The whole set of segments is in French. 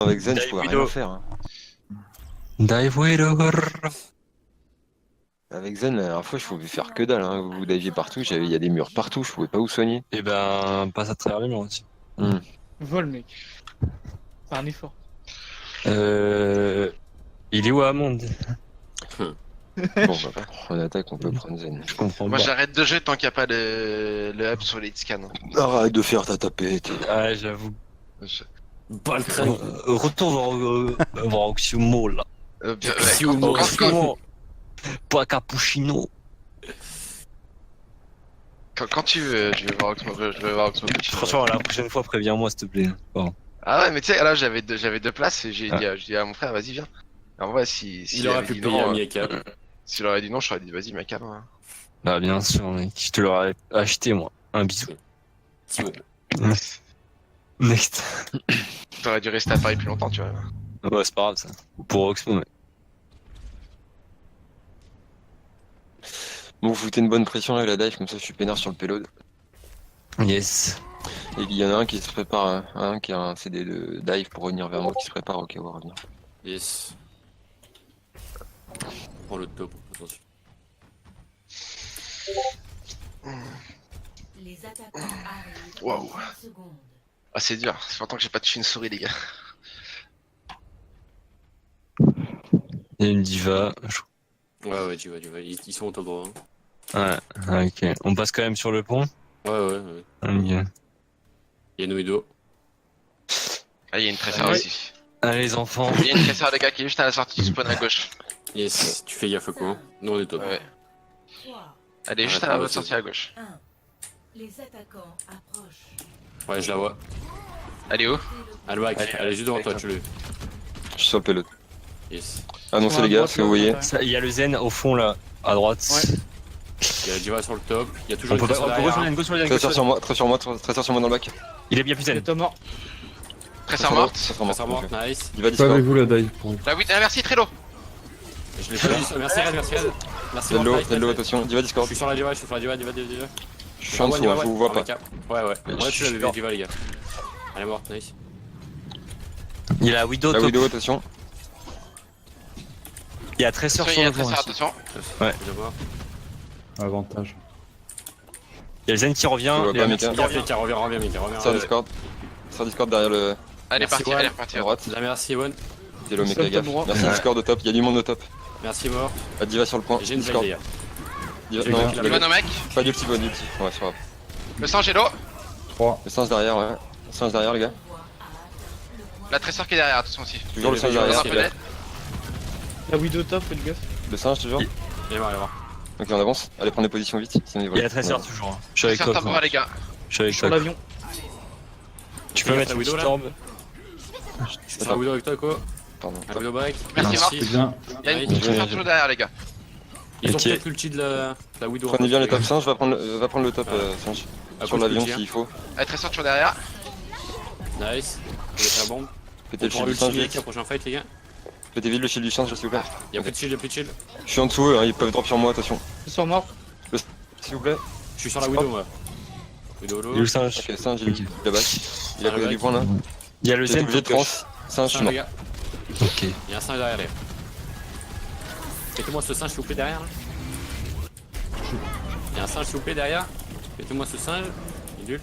Avec Zen, je pouvais rien faire. Hein. Dive Widow. Avec Zen, la dernière fois, je pouvais faire que dalle. Hein. Vous diviez partout, il y a des murs partout, je pouvais pas vous soigner. Et ben, passe à travers les murs aussi. Vol, mec. C'est un effort. Il est où Amond? Bon, bah, on attaque, on peut prendre Zen. Je comprends Moi pas. j'arrête de jouer tant qu'il n'y a pas le hub sur les scans. Arrête de faire ta tapette. Ah, j'avoue. Pas le train. Retourne voir Oxyumo là. Quand- Oxyumo. Pas Cappuccino. quand tu veux, je vais voir Oxmo Puccino. Franchement, la prochaine fois, préviens-moi s'il te plaît. Bon. Ah ouais, mais tu sais, là j'avais deux places et j'ai dit à mon frère, vas-y, viens. En vrai, si Il aurait pu payer un Miaka. s'il aurait dit non, je t'aurais dit, vas-y, mec, à moi. Bah, bien sûr, mec. Je te l'aurais acheté, moi. Un bisou. Timo. Next. T'aurais dû rester à Paris plus longtemps, tu vois. Ouais, c'est pas grave ça. Pour Oxmo, mec. Bon, vous foutez une bonne pression avec la dive, comme ça je suis peinard sur le payload. Yes. Et il y en a un qui se prépare, un qui a un CD de dive pour revenir vers moi, qui se prépare, ok, on va revenir. Yes. Prends le top, attention. Les attaquants arrivent. Waouh. dans 30 secondes. Ah, c'est dur, ça fait longtemps que j'ai pas touché une souris, les gars. Il y a une diva. Ouais, tu vas. Ils sont au top droit. Hein. Ouais, ok. On passe quand même sur le pont. Ouais. Ok. Il y a Noido. Ah, il y a une tresseur Ouais. aussi. Allez, les enfants. Il y a une tresseur, les gars, qui est juste à la sortie du spawn à gauche. Yes, tu fais gaffe quoi. Nous on est top. Ouais. 3, Elle est juste à la sortie à gauche. 1. Les attaquants approchent. Ouais, je la vois. Elle est où? Elle back, Allez, elle est juste devant toi, tu l'as. Je suis sur le payload. Yes. Annoncez Sur la les gars, droite, ce que vous voyez. là, Ça, il y a le Zen au fond là, à droite. Ouais. Il y a la Diva sur le top. Il y a toujours On peut une pas. tresseur Go sur derrière. le Zen, go sur le Zen. Très sur moi, très sur moi dans le bac. Il est bien plus C'est Zen. Tom mort. Tresseur morte. Tresseur morte, nice. Il va Pas Discord. avec vous la dive pour vous. La 8, ah, merci, Trello. Je l'ai pas vu, merci Red. Merci Hello, Morte, hello, nice. attention, Diva Je Discord. suis sur la Diva, Diva. Je suis en dessous, hein, je vous vois pas. Ouais. Je Ouais, tu suis l'avais vu, sûr. Diva, les gars. Elle est morte, nice. Il y a la Widow La top. vidéo, attention. Il y a Tracer Il sur y a le pont tresseur, aussi. attention. Ouais. Je vois. Avantage. Il y a le Zen qui revient. Je vois les pas, Amis qui mec, Reviens, reviennent. Mika, reviens, Mika, reviens. Sur Discord. Sur Discord derrière le. Elle est Merci, partie, elle est Juan. repartie. À droite. La merci, One. Hello, mec, Sur le gaffe. top droit. Merci Discord au top, il y a du monde au top. Merci, mort. Ah, Diva sur le point. J'ai une Discord. blague, les gars. Diva, J'ai non, une blague. Il va nos mecs. pas du petit, pas du petit. Ouais, c'est pas grave. Le singe est l'eau. 3. Le singe derrière, ouais. Le singe derrière, les gars. La tresseur qui est derrière, attention aussi. Toujours le singe Dans un derrière. peu peu d'aide. La Widow top, faites gaffe. Le singe, toujours. Il est mort. Ok, on avance. Allez prendre des positions vite. Sinon, Il y a Tracer toujours. hein. Je suis avec Tresseur toi. top droit, les gars. Je suis avec Sur toi. l'avion. Tu peux Il y a mettre la une Widow, petite là orbe. Je suis sur la Widow avec toi, quoi. Pardon. La Widow back. Merci, Marc. C'est bien. Il y a une Ouais, petite tresseur toujours derrière, les gars. Ils ont Ok. peut-être l'ulti de la Widow. Prenez bien les top singes, va prendre le top singe. À Sur cause l'avion du tir. s'il faut. La tresseur toujours derrière. Nice. Je vais faire bombe. Pétez On le prend shield du l'ulti singe Miaka, vite. prochain fight, les gars. Pétez vite le shield du singe, s'il vous plaît. Y'a plus de shield, Je suis en dessous, hein, ils peuvent drop sur moi, attention. Tresseur mort. S'il vous plaît. Je suis sur la Widow, moi. Widow Il y a low. le singe. Ok, singe, il la back. Il a Ah, posé le du back. point là. Il y a le J'étais Zen obligé de top gauche. trans. Singe, je suis Singe, mort. les gars. Ok. Il y a un singe derrière, les gars. Mettez-moi ce singe, s'il vous plaît, derrière. Là. Il y a un singe, s'il vous plaît, derrière. Mettez-moi ce singe. Il est nul.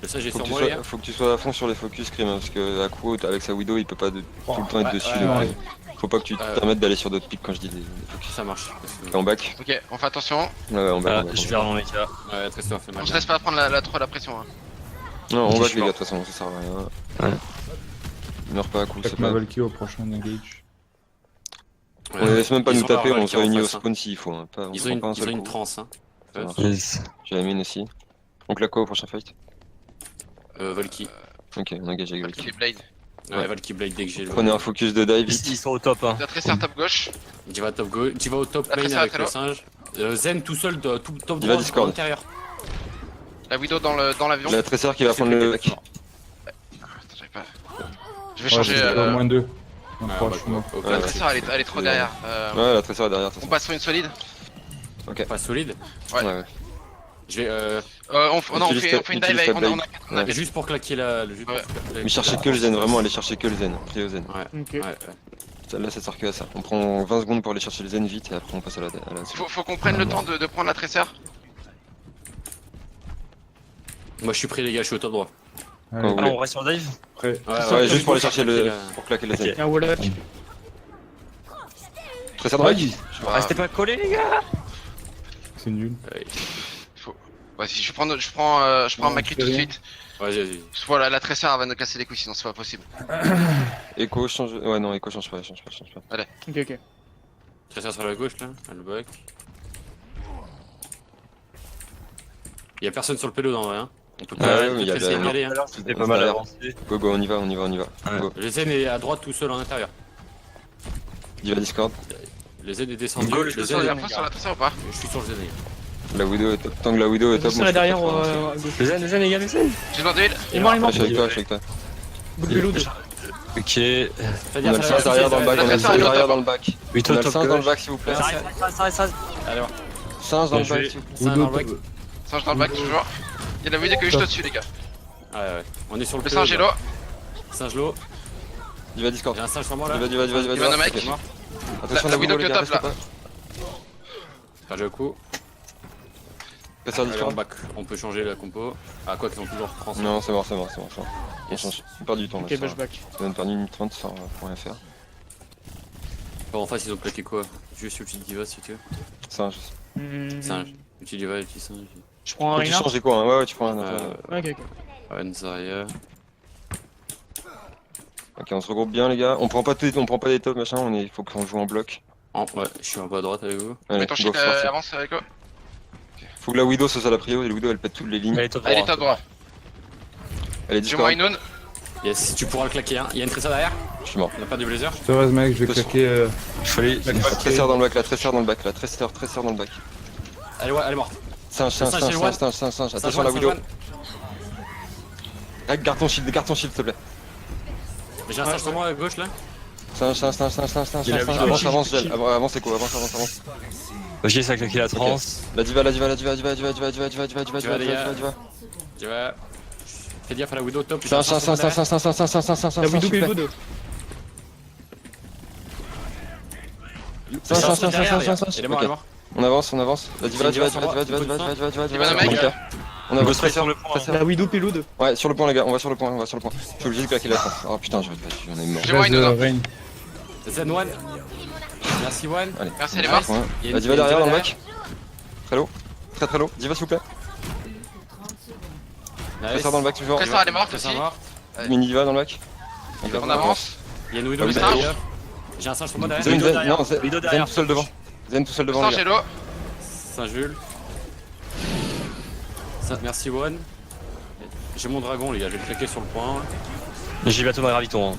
Le singe est sur moi, les gars. Faut que tu sois à fond sur les focus, Krim, parce que Akwo, avec sa Widow, il peut pas tout le temps être dessus. ouais, donc, ouais. Faut pas que tu te permettes d'aller sur d'autres pics quand je dis des focus. Ça marche. T'es en back. Ok, on fait attention. Ouais, en back. Ah, en back, je en vais back. dans les cas. Ouais, très fort, fait mal. On se laisse pas prendre trop la pression. Hein. Non, on Ok, back je les suis gars, de toute façon, ça sert à rien. Ouais. Meurs pas à coup, c'est Avec ma pas. Valkyrie au prochain engage. On les laisse même pas Ils nous ont leur taper, on Valkyrie se en réunit au face, hein. spawn s'il faut. hein. Pas- On Ils se ont prend une, pas un ils ont seul une coup. transe, hein. Ça marche. Yes. J'ai la mine aussi. Donc la quoi au prochain fight? Valky. Ok, on engage avec Qui Valky. est Blade. Ouais, Valky Blade dès que j'ai le. Prenez un focus de dive Ils vite. sont au top. Hein. La tresseur top gauche. Tu vas top go, tu vas au top La main tresseur avec à le Trello. singe. Zen tout seul, tout top Il va droit Discord. à l'intérieur. La Widow dans l'avion. La tresseur qui va prendre le back. Attends, j'arrive pas. Je vais Ouais, changer. c'est au moins 2. On Ouais, croit, bah, je suis mort. ok. La tresseur elle est trop derrière. Ouais, la tresseur est derrière. de toute On façon. passe sur une solide. Pas solide. Ouais. Ouais. Je vais. Non, on fait une Utilise dive, ta on blade. a Ouais. Juste pour claquer la. Juste pour Ouais. claquer Mais cherchez que le zen, vraiment, allez chercher que le zen. Prio zen. Ouais. Ok. Ouais. Là, ça sert que à ça. On prend 20 secondes pour aller chercher le zen vite et après on passe à la Faut qu'on prenne le temps de prendre la tresseur. Moi je suis prêt les gars, je suis au top droit. Allez, Quand vous Ah, voulez. on reste sur dive. prêt. Ouais, juste pour aller chercher le. le. Pour claquer le zen. Il y a un Wallach. Très ça dans la Restez pas collés, les gars. C'est nul. Vas-y, je prends ma clé tout de rien. suite. Vas-y. Voilà, la tresseur elle va nous casser les couilles, sinon c'est pas possible. Echo change. Ouais, non, Echo change pas. Ok, ok. Tresseur sur la gauche là, le back. Y'a personne sur le pélo dans vrai, hein. On peut Ouais, pas mais y a essayer la- d'y aller, hein. C'était pas mal avancé. Go, on y va. Ouais. Go. Le Zen est à droite tout seul en intérieur. Diva Discord. Le Zen est descendu. Go, Le je Zen Il y est... a sur la tresseur ou pas? Je suis sur le Zen. les gars. La Widow est top. Tant que la Widow est top, Je moi serai je derrière peux pas faire à gauche. Les zen, les gars, les zen. J'ai demandé d'huile. Il est mort, il est mort. Je suis avec toi. Bout de loot. Ok. Fais On a gaffe, le 5 derrière dans le bac, on a le 5 derrière dans le bac. Oui, On toi, a le top 5 dans le gauche. bac s'il vous plaît. Ça. Allez, voir. 5 dans le Bien bac joué. s'il vous plaît. Ça, dans le back. Singe dans le bac toujours. Il y a la vidéo que juste au-dessus les gars. Ouais. On est sur le Le pélo. singe est là. Singe low. Diva Discord. J'ai un singe sur moi là. Diva. Il va nos mecs. Ok. Mort. Attention La la Widow Widow les qui est gars, au top, restez là. pas. Perdu au coup. Casseur Allez, en Discord. back. On peut changer la compo. Ah, quoi qu'ils ont toujours trans. Non, c'est mort. On Yes. change. On perd du temps là. Ok, ça bah je back. va nous perdre 1 minute 30 sans pour rien faire. Bon, en face, ils ont plaqué quoi? Juste ulti diva si tu veux. Singe. Singe. Ulti diva, ulti singe. Je prends un Faut que tu Reinhardt. changes quoi hein. Ouais, tu prends un. Ok, ok. Anzaria. Ok, on se regroupe bien les gars. On prend pas des tops machin, il faut qu'on joue en bloc. Ouais, je suis un peu à droite avec vous. Allez, Mets ton go, shit, force. avance avec eux. Faut que la Widow soit à la prio et la Widow elle pète toutes les lignes. Allez, top Allez, droit. top droit. Elle est J'ai moi Discord. Inoun. Yes, tu pourras le claquer, hein. Il y a une tresseur derrière. Je suis mort. On a pas de blazer. Je te reste, mec, je vais claquer. Il fallait. La tresseur dans le bac, la tresseur dans le bac. Elle est morte. Singe. Attention la Widow. Garde ton shield s'il te plaît. J'ai un singe sur moi à gauche là. Singe. Il a vu Avance, gel. Avance, Echo, avance. Ok, ça a claqué la trans. La diva. Tu vas. Fais gaffe à la Widow top. j'ai un singe sur moi derrière. La Widow P2. Il est mort, il est mort. On avance. La diva. Diva sur moi. Diva, mec. On a Go Ghost straight Racer. sur le point. La Widow P2. Ouais, sur le point les gars, on va sur le point. Je suis obligé de claquer la trans. Oh putain, j'en ai mort. J'ai moi Inoun. Rain. Zen one. Merci one. Allez. Merci, elle est morte. Il y a La une- diva il y a une derrière dans le diva bac. Très low. Très low. Diva s'il vous plaît. Nice. Tresseur dans le bac toujours. Tresseur elle est morte Tresseur aussi. mort. Mini diva dans le bac. On avance. Il y a une Widow Ah oui, derrière. J'ai un singe sur moi derrière. Widow Zen, derrière. non, Zen Widow derrière. tout seul devant. Zen tout seul Le devant les singe est gars. là. Saint-Jules. Merci one. J'ai mon dragon les gars, je vais le claquer sur le point. J'ai bientôt ma graviton. Hein.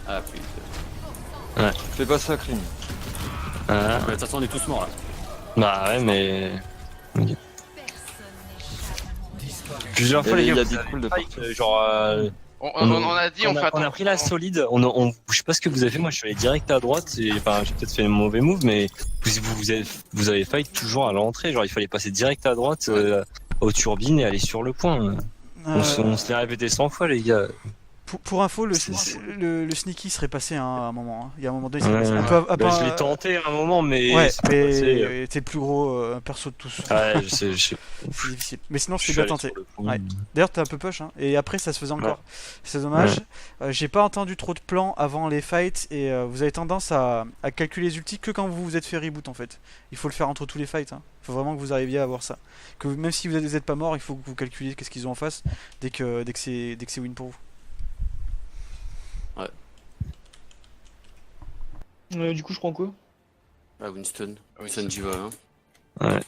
Ah putain. Fais pas ça, Crime. Ah. Mais de toute façon on est tous morts là. Bah ouais, mais. Ok. Plusieurs fois, les Il y gars, a vous des avez poules de fight, partout. genre. On a dit on fait on a pris la solide, je sais pas ce que vous avez fait, moi je suis allé direct à droite, enfin j'ai peut-être fait un mauvais move, mais vous avez fight toujours à l'entrée, genre il fallait passer direct à droite aux turbines et aller sur le point. On se l'est répété 100 fois les gars. Pour info, le sneaky serait passé à un moment. Hein. Il y a un moment donné, il serait passé. Je l'ai tenté à un moment, mais. Ouais, c'est pas mais passé. t'es le plus gros perso de tous. Ouais, je sais. C'est difficile. Mais sinon, Je c'est suis bien allé tenté. sur le point. Ouais. D'ailleurs, t'es un peu push, hein. Et après, ça se faisait encore. C'est dommage. J'ai pas entendu trop de plans avant les fights, et vous avez tendance à calculer les ultis que quand vous vous êtes fait reboot en fait. Il faut le faire entre tous les fights. Hein. Il faut vraiment que vous arriviez à avoir ça. Que même si vous êtes pas mort, il faut que vous calculiez qu'est-ce qu'ils ont en face dès que c'est win pour vous. Du coup, je prends quoi? Ah Winston. Winston Diva hein. Ouais.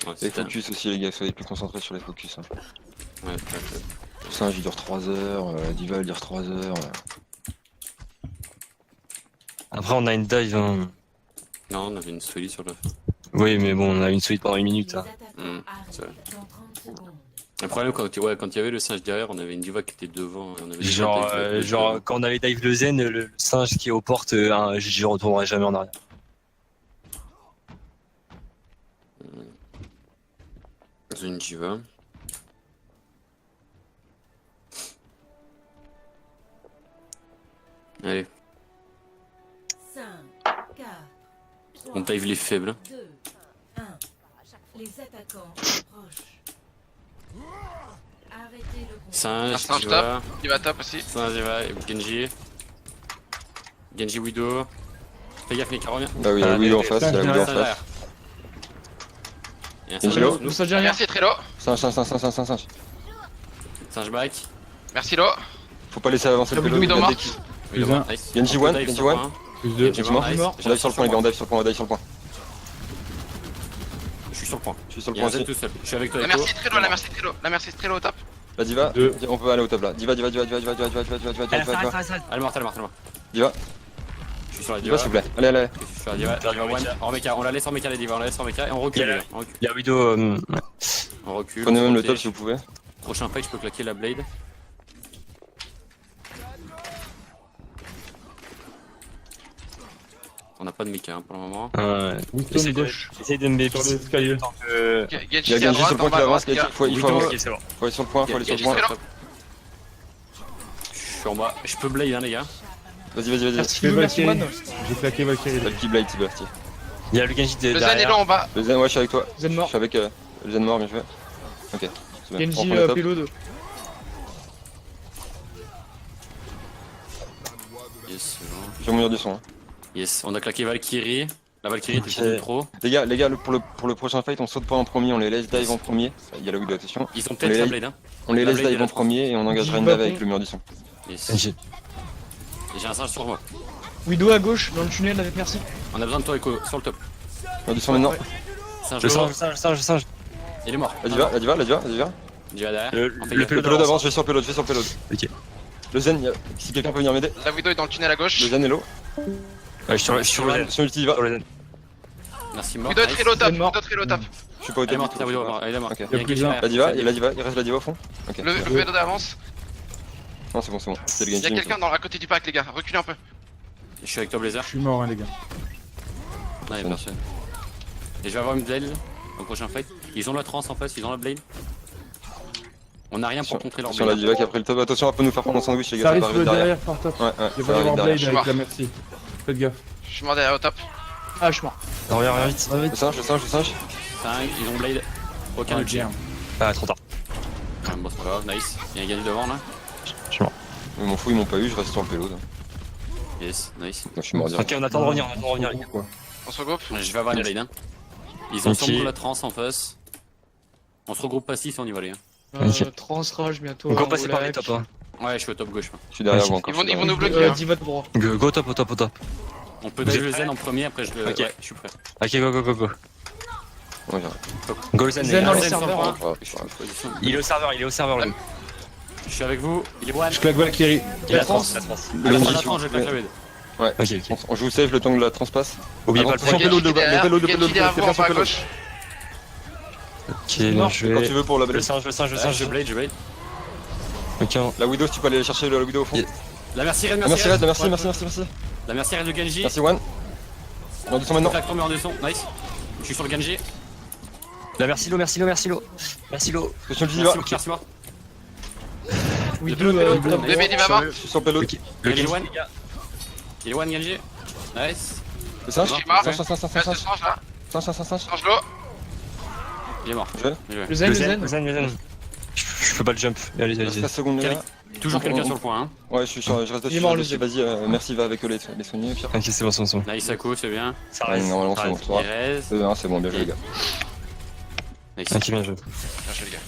Ouais, Les c'est un- focus aussi les gars, soyez plus concentrés sur les focus. Hein. Ouais. Le singe il dure 3 heures, la diva elle dure 3 heures. Après on a une dive. Hein. Non, on avait une solide sur la fin. Oui, mais bon, on a une suite pendant 1 minute. Les Hein. attaquants Hmm, arrivent c'est vrai. dans 30 secondes. Le problème, quand il y avait le singe derrière, on avait une diva qui était devant. Et on avait Genre quand on avait dive le zen, le singe qui est aux portes, je retournerai jamais en arrière. C'est une diva. Allez, 5, 4, 3, on dive les faibles. 2, 1. Les attaquants approchent. Arrêtez le combat. Singe, Singe diva. Il va top aussi. Singe, diva et Genji. Genji Widow. Fais gaffe, Mika, reviens. Bah oui, il y a la Widow en face, il y a la Widow en Singe face. derrière. Et un Genji singe Lo. dessous. Nous ça dit rien. Merci Trello. Singe. Singe back. Merci Lo. Faut pas laisser avancer le La pélo. Widow il y a morte. des qui- Widow, un. nice. Genji On peut one, dive Genji sur one. point, hein. Plus 2. Genji mort, nice. On dive sur le point, les gars, on dive sur le point, on dive sur le point. Je suis sur le point. Je suis sur le Il y a point un aussi. Z tout seul. Je suis avec toi, La Echo. merci Trello, la merci Trello. La merci Trello au top. La diva, Deux. on peut aller au top là. Diva. Elle est morte, elle est morte. Diva, Je suis sur la diva diva. s'il vous plaît. Allez. Je suis sur la diva. Diva one. En mecha, on la laisse en mecha les divas, on la laisse en mecha et on recule. Il y a les gars, on recule. Il y a Widow. On recule. Prenez même le Ok. top si vous pouvez. Prochain fight, je peux claquer la blade. On n'a pas de mecha hein, pour le moment. Wisdom Essaye gauche. Essaye de me Sur baisser l'escalier. tant que. Il y Genji a à Genji sur droite, le point en bas qui à avance, droite. il faut Widow, avancer. ok, c'est bon. Faut aller sur le point, faut aller sur le Genji point. Trello. Je suis en bas. Je peux blade hein les gars. Vas-y. Merci Fais Lou, merci Valkyrie. One. J'ai claqué Valkyrie. T'as le key blade, Tiberti. Il y a le Genji Le Zen est derrière. là en bas. Le Zen, ouais, je suis avec toi. Zen Je mort. suis avec le Zen mort, bien joué. Ok. C'est bien. On Genji prend le top. payload. Yes, c'est bon. Je vais mourir du son. Hein. Yes, on a claqué Valkyrie. La Valkyrie était Ok. sur le trop. Les gars, pour le prochain fight, on saute pas en premier, on les laisse dive en premier. Il y a la Widow, attention. Ils ont peut-être Mais la là, blade hein. On les La laisse blade dive est en là. premier et on engagera une Dis-moi dive avec bon. le mur du son. Yes. Genji. Et j'ai un singe sur moi. Widow à gauche dans le tunnel avec merci. On a besoin de toi Echo sur le top. Mur du son maintenant. Singe Le low. singe. Il est mort. La diva. Diva derrière. Le On fait le gaffe. Le payload avance, je vais sur le payload. Ok. Le Zen, si quelqu'un peut venir m'aider. La Widow est dans le tunnel à gauche. Le Zen est low. Ouais, sur le zen. Attention, ulti diva. Sur le zen. Merci mort. Widow est Nice. Trello au top. Zen mort. Widow Trello au top. Je suis pas au Elle est top. morte, la Widow est morte. Elle est morte. Ok. Il y a un Genji plus derrière. La diva, il reste la diva au fond. Ok. Le payload avance. Non, c'est bon. C'est le Il y a Genji. quelqu'un à côté du pack les gars. Reculez un peu. Je suis avec toi Blazer. Je suis mort, hein, les gars. Non, y'a personne. Et je vais avoir une blade au prochain fight. Ils ont la trance en face, ils ont la blade. On a rien pour contrer leur Attention, la blade. diva qui a pris le top. Attention, on peut nous faire prendre un sandwich, les Ça gars. Ça arrive va arriver le derrière. derrière par top. Ouais, Il va ça va y avoir arriver Blade derrière. avec la merci. Faites gaffe. Je suis mort derrière au top. Ah, je suis mort. Reviens vite. Le singe. 5, ils ont blade. Aucun Ah, ulti. merde. Ah, trop tard. Bon, c'est pas grave, nice. Il y a un gars devant là. Je suis mort. Ils m'en fous, ils m'ont pas eu, je reste sur le payload. Moi, Yes, nice. je suis mort direct. Ok, on attend de revenir, les gars. Quoi. On se regroupe. Je vais avoir une blade. Hein. Ils ont Ok. sombre la trance en face. On se regroupe passif et on y va les gars. Ok. Transrage bientôt. Donc on au passe par les lac. tops. Hein. Ouais, je suis au top gauche. Je suis derrière Ok. vous encore. Ils vont nous bloquer. Hein. Diva de droit. Go top, au top. On peut Vous dive êtes le prêts zen en premier, après je le. Ok. Ouais, je suis prêt. Ok, go. Ouais, j'arrive. Go le zen, les Zen gars. dans le Zen sur serveur. point. Hein. Ouais, je suis arrivé. Position. Il est au serveur, le Je suis avec vous. Il est one. Je claque Valkyrie. Il a La trans. trans. Le Prends Genji, la trance, je claque la blade. Ok. on joue safe le temps que la transpasse. Oubliez pas le Attention, point. payload, le derrière, payload, le Genji payload, derrière fais vous en pas bas à sur le gauche. Ok, non, je Quand vais. tu veux pour la Le blade. singe. Je blade. Ok, La Widow, si tu peux aller chercher la Widow au fond. Yeah. La merci Red, Merci Red, merci. La merci Red de Genji. Merci One. On descend maintenant. Claque tomber en descend. Nice. Je suis sur le Genji. La merci Lo. Merci Lo. Question de diva. Merci mort. Widow Le top. Le BD va mort. Je suis sur le payload. Ok. Le Le Genji Genji. one. Il est one Genji. Nice. Le singe. Je suis mort. Singe. Reste le change là. Change l'eau. Il est mort. Je- Bien joué. Le Zen, le Zen. Le zen. Je peux pas le jump. Allez, Il reste vas-y. 13 secondes là. Toujours quelqu'un sur le point. Hein. Ouais, je reste Il est dessus. mort, je le reste dessus. Vas-y, merci, va avec les soignés. Pierre. Ok, c'est bon. Nice Ako, c'est bien. Ça Ouais, reste. normalement, ça c'est bon. reste. Tu vois. Thérèse. C'est bon, bien joué, les gars. Nice. Ok, bien joué. Bien joué, les gars.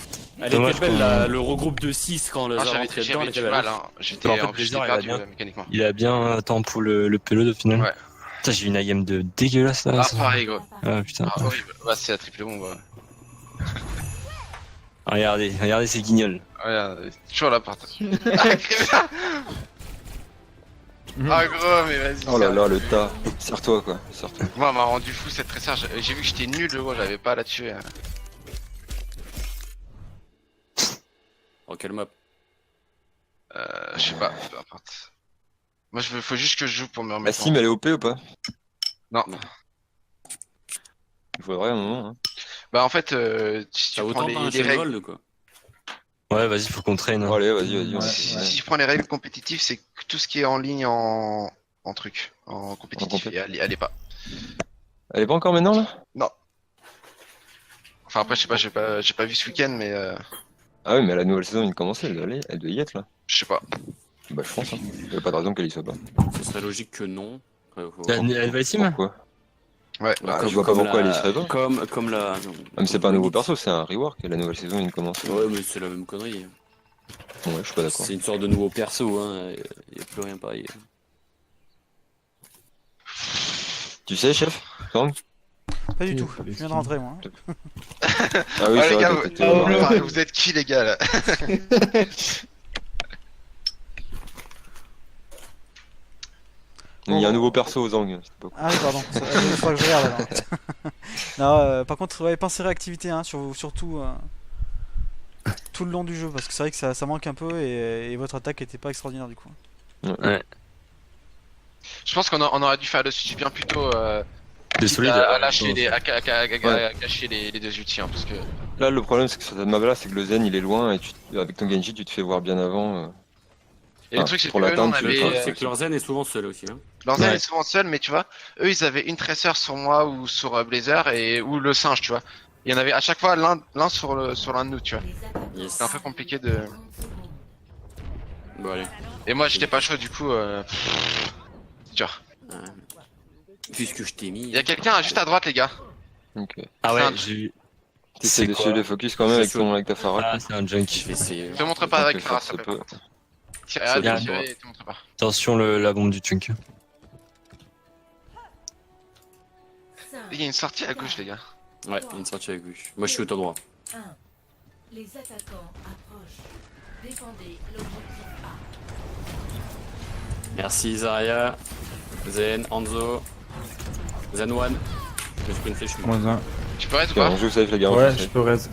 Elle Dommage était belle qu'on- le regroupe de 6 quand le Ah, Zara j'avais rentrait dedans. Elle était du belle. mal. Hein. J'étais En fait, j'étais plaisir, elle perdu va bien. mécaniquement. Il a bien temps pour le payload au final. Ouais. Putain, j'ai eu une IM de dégueulasse là. Ah, ça. pareil, gros. Ah putain. Ah, horrible. Ouais, c'est la triple bombe. Regardez ces guignols. Ouais, toujours là par terre. Ah, gros, mais vas-y. Oh là ça- là, le tas. Serre-toi, quoi. Serre-toi. Moi, elle m'a rendu fou cette tresseur. J'ai vu que j'étais nul, gros, j'avais pas à la tuer. Hein. Oh, quelle map. Je sais pas, peu importe. Moi, faut juste que je joue pour me La remettre. sim, elle est OP ou pas? Non. Il faudrait un moment. Hein. Bah, en fait, si Ça tu vaut prends autant un les règles. Gold, quoi. Ouais, vas-y, faut qu'on traîne. Bon, Hein. allez, vas-y. Ouais. Si je prends les règles compétitives, c'est que tout ce qui est en ligne en truc, en compétitif, En compé- et elle est pas. Elle est pas encore maintenant là? Non. Enfin après, je sais pas, j'ai pas vu ce week-end, mais Ah oui, mais la nouvelle saison vient de commencer, elle doit y être là. je sais pas. Bah, je pense. Hein. Il y a pas de raison qu'elle y soit pas. Ce serait logique que non. Après, faut- Elle va ici, Pourquoi? Ouais. Bah, Comme- je vois pas comme pourquoi la- elle y serait pas. Comme la. Ah, mais c'est pas un nouveau perso, c'est un rework et la nouvelle saison vient de commencer. Ouais, mais c'est la même connerie. Ouais, je suis pas d'accord. C'est une sorte de nouveau perso, hein. Y a plus rien pareil. Tu sais, chef? Tom Pas du Oui, tout. ça Je fait viens de ski. rentrer moi. Ah oui, Ah, c'est les vrai, gars, t'étais vous- au mariage. enfin, vous êtes qui les gars là? Il y a un nouveau perso aux angles. c'est pas cool. Ah oui, pardon. Il faudra que je regarde alors. Non, par contre, ouais, pensez réactivité, hein, surtout tout le long du jeu, parce que c'est vrai que ça manque un peu et votre attaque était pas extraordinaire du coup. Ouais. Je pense qu'on aurait dû faire le switch bien plus tôt. De quitte solide. à lâcher à Ouais. cacher les deux ultis, hein, parce que. Là, le problème, c'est que sur cette map là, c'est que le Zen il est loin et avec ton Genji, tu te fais voir bien avant. Et le Ah, truc, c'est pour que eux, l'atteindre, on tu Le veux avait. truc, c'est que leur zen est souvent seul aussi. Hein. Leur zen Ouais. est souvent seul, mais tu vois, eux ils avaient une Tracer sur moi ou sur Blazer ou le singe, tu vois. Il y en avait à chaque fois l'un sur l'un de nous, tu vois. Les attaquants Yes. C'est un peu compliqué de. 30 secondes. Bon, allez. Et moi j'étais pas chaud, du coup. Tu vois. Puisque je t'ai mis. Il y a quelqu'un juste à droite, les gars. Donc, Ah ouais, C'est un- j'ai vu. t'essaies de quoi suivre les focus quand même avec ta Farah. Ah, c'est un junkie. Je vais essayer. Te montre pas avec Donc, Farah, ça s'il te plaît. peut- par contre. Tire, ça arrête de peut- tirer et te montre pas. Attention, la bombe du chunk. 5, Il y a une sortie à gauche, les gars. Ouais, une sortie avec gauche. Moi, je suis au droit. 1. Les attaquants approchent. Défendez l'objectif A. Merci, Zarya. Zen, Hanzo. Zen One. Je sprint flèche. Moins un. Tu peux rester ou Ok, pas? on joue safe, les gars. on Ouais, joue je safe. peux raise.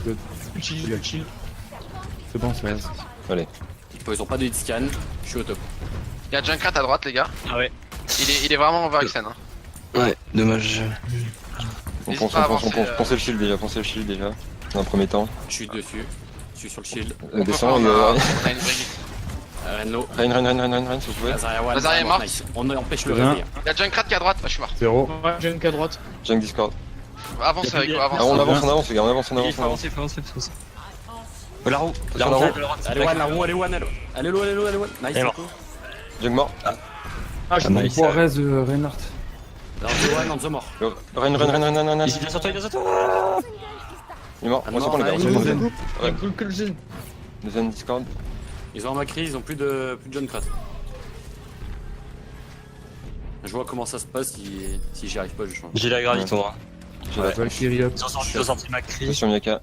Vous êtes- Chill. C'est bon, c'est raise. Ils ont pas de hit scan. Je suis au top. Il y a Junkrat à droite, les gars. Ah ouais. Il est vraiment overextend. Hein. Ouais, dommage. On N'hésite pense, pas à on pense, on avancer, pense. Pensez le shield déjà. Dans un premier temps. Je suis dessus. Je suis sur le shield. On peut Descend, prendre, on on a une brigue. Renlo. Rein, si vous pouvez. Zarya One. Zarya est morte. Nice. On empêche le Bien. réveil. Il y a Junkrat qui est à droite. Ah, je suis mort. 0. Ouais, junk à droite. Junk Discord. Avance, Echo, avance. Ah, on bien. avance, les gars, on avance. Il faut avancer. La roue. La roue. Allez, One, la roue, allez, One, allez. Allez, low, allez, low, allez, One. Nice. Elle est morte. Echo. Junk mort. Ah, je Ah, nice. Pour raise Reinhardt. Hanzo One, Hanzo mort. Rein. Il vient sur toi, il vient sur toi. Il est mort. Ah, On s'en non, prend, les gars. ah, On il s'en est prend. Zen. Ouais. cool que le zen. Zen Discord. Ils ont un Macri, ils ont plus de John Krat. Je vois comment ça se passe si j'y arrive pas, je change. J'ai la graviton. Hein. J'ai la Valkyrie up. Ils ont sorti Macri. Attention, Miyaka.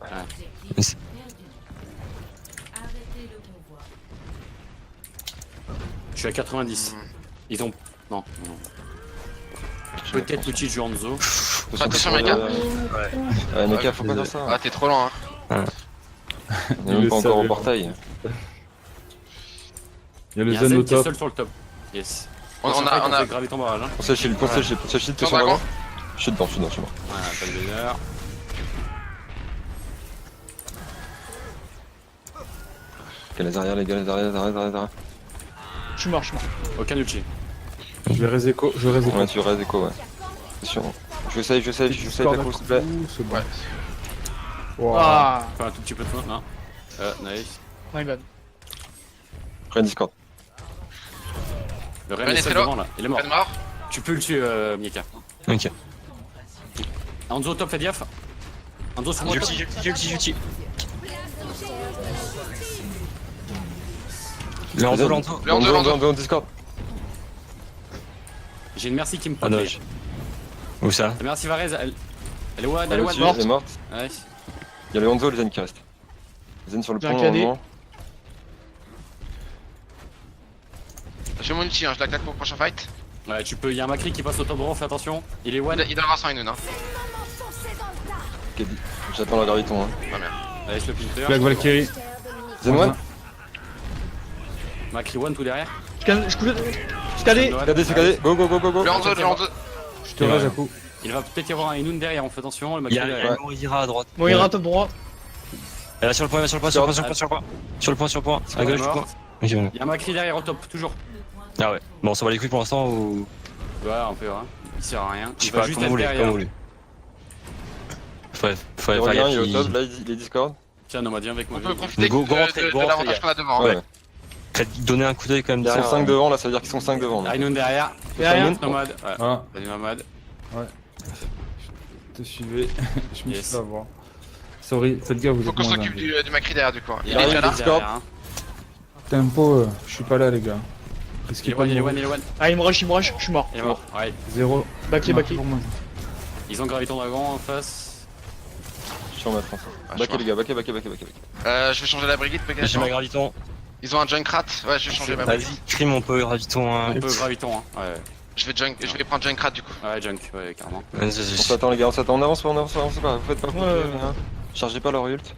Objectif perdu. Arrêtez le convoi. Je suis à 90. Ils ont. Non, non. Peut-être l'outil du Hanzo. Attention, Miyaka. Ouais, Miyaka, faut pas faire ça. Ah, t'es trop loin. Hein. On est même pas encore au savait. portail. Il y a Il le y a un Zen au Zen qui est top. seul sur le top. Yes. On a. Graviton barrage. Hein. Pensez le shield, pensez le shield, t'es Ton sur le dragon. Je suis dedans, je suis mort. Voilà, pas de bonheur. Ok, les arrières, les gars, les arrières. Je suis mort. Aucun ulti. Je vais raise Echo. Je raise Echo. Ouais, tu restes écho, ouais. Attention. Je save ta course, s'il te plaît. C'est bon. Ouais. Wow. Ah, Enfin, un tout petit peu de fin. Non. Nice. my bad. Rein Discord. Le Ren Ren est est seul très low. devant là. Il est mort. Ren mort. Tu peux le tuer, Mika. Ok. Hanzo au top, fais gaffe. Hanzo sur moi. top. J'ulti. Le Hanzo, l'Hanzo. Le Hanzo. Dans Discord. J'ai une merci qui me Ah non. protège. Où ça? Merci Varese. Elle est one, elle est one. Au-dessus, elle est morte. Nice. Il y a le Hanzo et le Zen qui reste. Zen sur le J'ai pont, un cadet. normalement. J'ai mon ulti, hein, je la claque pour le prochain fight. Ouais, tu peux. Il y a un Macri qui passe au top droit, fais attention. Il est one. Il doit avoir 100 et une, hein. Ok, j'attends la graviton. Hein. Pas bien. Allez, je le pinter. Flag Valkyrie. Zenwan. Macri one tout derrière. Je calais. KD, c'est KD. Go, go, go, go, go. Le Hanzo, le Hanzo. Je te rage à coup. Il va peut-être y avoir un Inun derrière, on fait attention, le Il y Macri a derrière. Moira à droite. Bon, il ira top droit. Elle est sur le point, sur le point, sur le point, sur le point, sur le point. Sur le point, sur le point. À gauche, du point. Ok, bon. Il y a Macri derrière au top, toujours. Ah ouais. Bon, on s'en va les couilles pour l'instant ou. Ouais, on peut, hein. Il sert à rien. Je sais Il va pas, juste comme être vous voulez, comme derrière. vous voulez. Faudrait Il faire revient, gaffe. il est au top, là il est Discord. Tiens, Nomad, viens avec moi. On peut profiter Go, go de rentrer, go rentrer, l'avantage les qu'on a devant. Ouais. Donner un coup d'œil quand même Ils sont derrière. 5 devant, là ça veut dire qu'ils sont 5 devant. là. Inun derrière. Derrière. Nomad. Ouais. Ah, Salut Nomad. je te suivais. Je me Yes. suis fait avoir. Sorry, faites gaffe, vous Faut êtes qu'on moins s'occupe là. du Macri derrière du coup. Il Il est déjà là. Discord. Derrière, hein. Tempo, je suis pas là, les gars. Il Risquez est pas one, de il est mourir. one, il est one. Ah, il me rush, je suis mort. Il est mort. Ouais. 0. Backé, backé. Pour moi. Ils ont Graviton Dragon en face. Je suis en mode français. Ah, je Backé vois. les gars, backé, backé, backé, backé. Je vais changer la brigade peut-être. J'ai ma graviton. Ils ont un Junkrat. Ouais, je vais changer ma brigade. Vas-y, crime, on peut graviton. On peut Graviton, hein. Ouais. Je vais prendre Junkrat du coup. Ouais, Junk, ouais, carrément. On s'attend les gars, on s'attend, on avance pas, on avance pas, vous faites pas Ouais, ouais, hein. Chargez pas leur ult.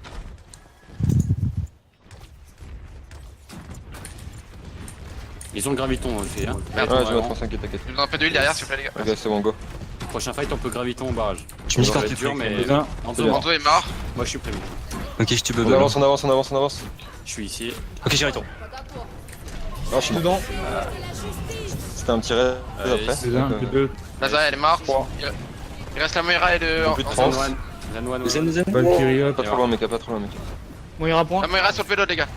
Ils ont le Graviton aussi, hein. Merde, Ouais, je Dragon. vais mettre t'inquiète, t'inquiète. Je vous en fais de l'huile derrière s'il vous plaît les gars. Ok, c'est bon, go. Prochain fight, on peut Graviton au barrage. Je m'y Ça va sors être dur, mais. Besoin. Hanzo, Hanzo est mort. moi je suis prévu. Ok, je te On bubble. avance, on avance, on avance, on avance. Je suis ici. Ok, j'ai graviton. Ah, je suis mort. Dedans. C'était un petit raid Allez, après. C'est un, donc, c'est deux. Lazare elle est morte. Il reste la Moira et le. Plus de Hanzo. trans. Zen one. Zen, zen. Valkyrie up. Pas trop loin, mec, pas trop loin, mec. Bon, il ira point. La Moira sur le pélo les gars.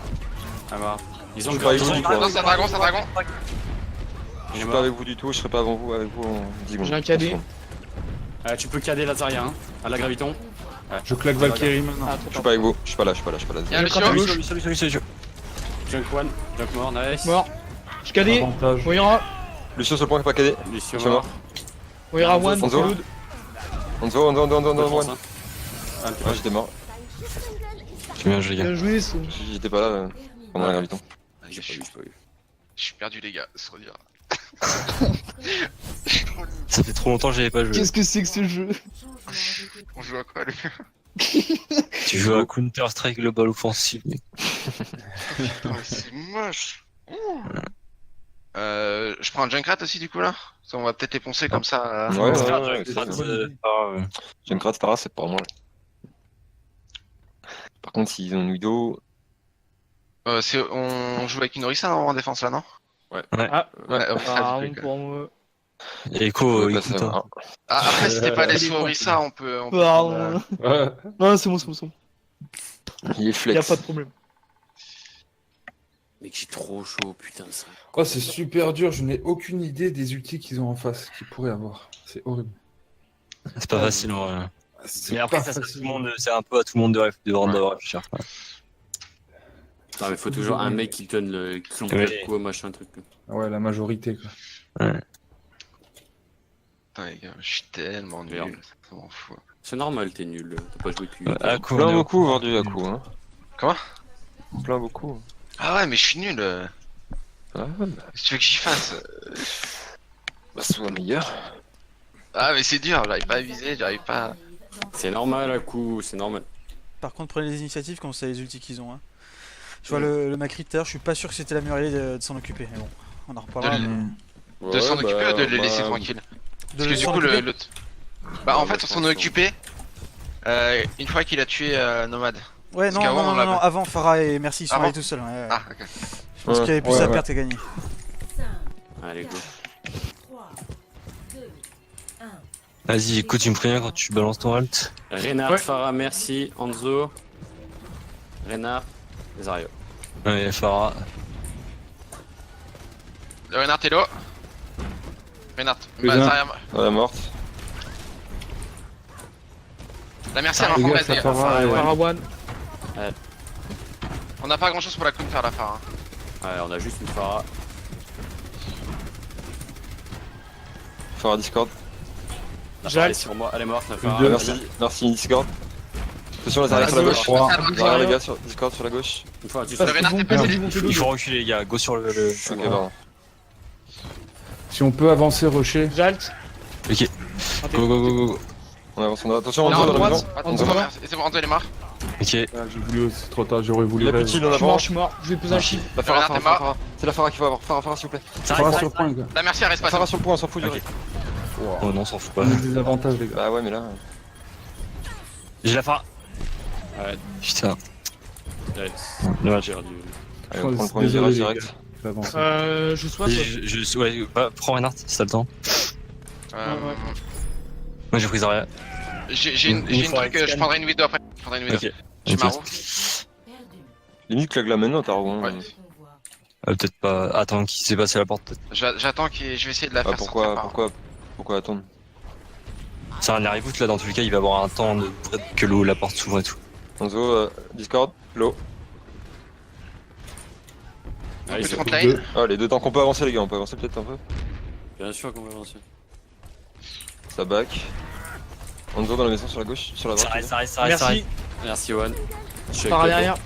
Ah bah. Ils ont Je le suis pas avec Graviton. vous du tout. Non, c'est un dragon, c'est un dragon. Je Il est suis pas mort. avec vous du tout, je serai pas avant vous, avec vous en 10 secondes. J'ai un KD. Tu peux cader Lazaria, hein. À la Graviton. Je claque Valkyrie maintenant. Ah, Je trop suis pas avec vous, je suis pas là, je suis pas là, je suis pas là. Il y a un Lucio. Salut, Junk one. Junk mort, nice. Mort. Je calais. Avantage. Bon, il ira. Lucio sur le point, pas KD. Lucio Je suis mort. mort. Bon, il ira Hanzo, one. Hanzo. Cloud. Hanzo, Hanzo, Hanzo, Hanzo, Bonne Hanzo, chance, Hanzo. hein. Ah, t'es Ouais, pas- j'étais mort. C'est bien joué, les gars. Bien joué, ça. J'étais pas là pendant la graviton. Ah, j'ai pas vu, j'ai pas vu. Je suis perdu les gars, se redire. Ça fait trop longtemps que j'avais pas joué. Qu'est-ce que c'est que ce jeu? On joue à quoi lui? Tu joues à Counter-Strike Global Offensive. Putain, mais c'est moche. Je prends un Junkrat aussi du coup là. Ça, on va peut-être les poncer comme ça. Ouais, C'est ouais, pas ouais, grave, c'est c'est ça. pas grave. J'ai une crainte Stara, c'est pas moi. Par contre, s'ils ont une Widow. On joue avec une Orisa en défense là, non? Ah, Orisa, ah, du coup. pour moi. Echo, Là, écoute. ça hein. va. Ah, après, si t'es pas allé sur Orisa, on peut. Pardon. Ouais. Non, c'est bon, c'est bon, c'est bon. Il est Y'a flex. pas de problème. Mec, j'ai trop chaud, putain, ça. Oh, c'est super dur, je n'ai aucune idée des ultis qu'ils ont en face, qu'ils pourraient avoir. C'est horrible. C'est pas facile, en vrai. C'est Mais après, pas ça, c'est à tout facile. le monde, c'est un peu à tout le monde de devoir réfléchir. Non, mais faut toujours un mec qui donne le Ouais. coup, machin, truc. Ouais, la majorité, quoi. Putain, les gars, je suis tellement Merde. nul. Ça m'en fout. C'est normal, t'es nul. T'as pas joué depuis. À coup, Plein beaucoup vendu à coup. Hein. Comment? Plein beaucoup. Ah ouais, mais je suis nul. Ah, bah, Qu'est-ce que tu veux que j'y fasse? sois meilleur. Ah, mais c'est dur, j'arrive pas à viser, j'arrive pas. C'est normal, à coup, c'est normal. Par contre, prenez les initiatives quand vous savez les ultis qu'ils ont. Hein. Je vois le Macri tout à l'heure, je suis pas sûr que c'était la meilleure idée de s'en occuper. Mais bon, on en reparlera. De- Mais... De s'en Ouais, occuper bah, ou de les bah, laisser tranquilles? De Parce que du s'en coup, occuper. le. Bah, en Ouais, fait, je on s'en pense, est occupé une fois qu'il a tué Nomade. Ouais, Parce non, qu'avant, non, on non, l'avait. non, avant Farah et Merci, ils sont Avant allés tout seuls. Ouais, ouais. Ah, ok. Je pense qu'il y avait plus Ouais, à ouais. perdre qu'à gagner. 5, Allez, go. 3, 2, 1. Vas-y, écoute, tu me préviens quand tu balances ton alt. Reinhardt, Ouais. Farah, merci. Hanzo. Reinhardt, Zario. Ouais, Farah. Reinhardt est là. Reinhardt. Bien. Bah, Zarya- Elle est morte. La merci à Les l'info, gars, les ça gars. fera, ouais. Parawan. On n'a pas grand chose pour la counter à la fin. Hein. Ouais, on a juste une Farah. Farah Discord. La Jacques. Farah est sur moi, elle est morte, la Farah. deux. Merci, merci Discord. Attention, la À Zarya sur la gauche, gauche. Trois. à droite, Zarya, Zarya. les gars, sur Discord sur la gauche. Une fois, tu Parce sais. que Renard, bon t'es pas pélo, dit. bon pélo. Il faut reculer, les gars. Go sur le. Ok, pardon. Si on peut avancer, rusher. Jalt. Ok. Go, go, go, go, go. On avance, on avance. Attention, Il est Hanzo en dans la droite. maison. Hanzo Hanzo, mort. c'est bon, Hanzo il est mort. Ok. Ah, j'ai voulu, c'est trop tard, j'aurais voulu. Il a plus de shield en avant. Je suis mort. Je vais poser un shield. La Pharah, Renard, Pharah, t'es Pharah. C'est la Pharah qu'il faut avoir. Pharah, s'il vous plaît. Ça Pharah reste, sur le point, les gars. La merci, elle reste pas. Pharah sur le point, on s'en fout du Ok. reste. Oh non, on s'en fout pas. On a des avantages, les gars. Bah ouais, mais là. J'ai la phare. Ouais, Putain. ouais, Dommage. j'ai perdu. Allez, on prend le premier Désolé, virage les direct. gars. Je vais avancer. Je swap. Ouais, bah, prends Reinhardt si t'as le temps. Euh, Ouais. Moi j'ai pris Zarya. J'ai une truc, je prendrai une vidéo après. Je prendrai une vidéo. Ok. Je Ok. m'arrête. Perdu. Limite, claque là maintenant, t'as rejoint. Ouais. Convoi. Peut-être pas. Attends, qui s'est passé à la porte peut-être. J'attends je vais essayer de la Ah, faire. pourquoi, sans pourquoi attendre? Ça rien reboot là dans tous les cas, il va avoir un temps de que la porte s'ouvre et tout. Enzo, Discord, low. Ah, ils Plus sont- front lane. Ah, les deux temps qu'on peut avancer, les gars, on peut avancer peut-être un peu. Bien sûr qu'on va avancer. Ça back. Enzo dans la maison sur la gauche, sur la droite. Ça reste, ça reste. Merci. Merci, One. Je suis Par avec toi, derrière.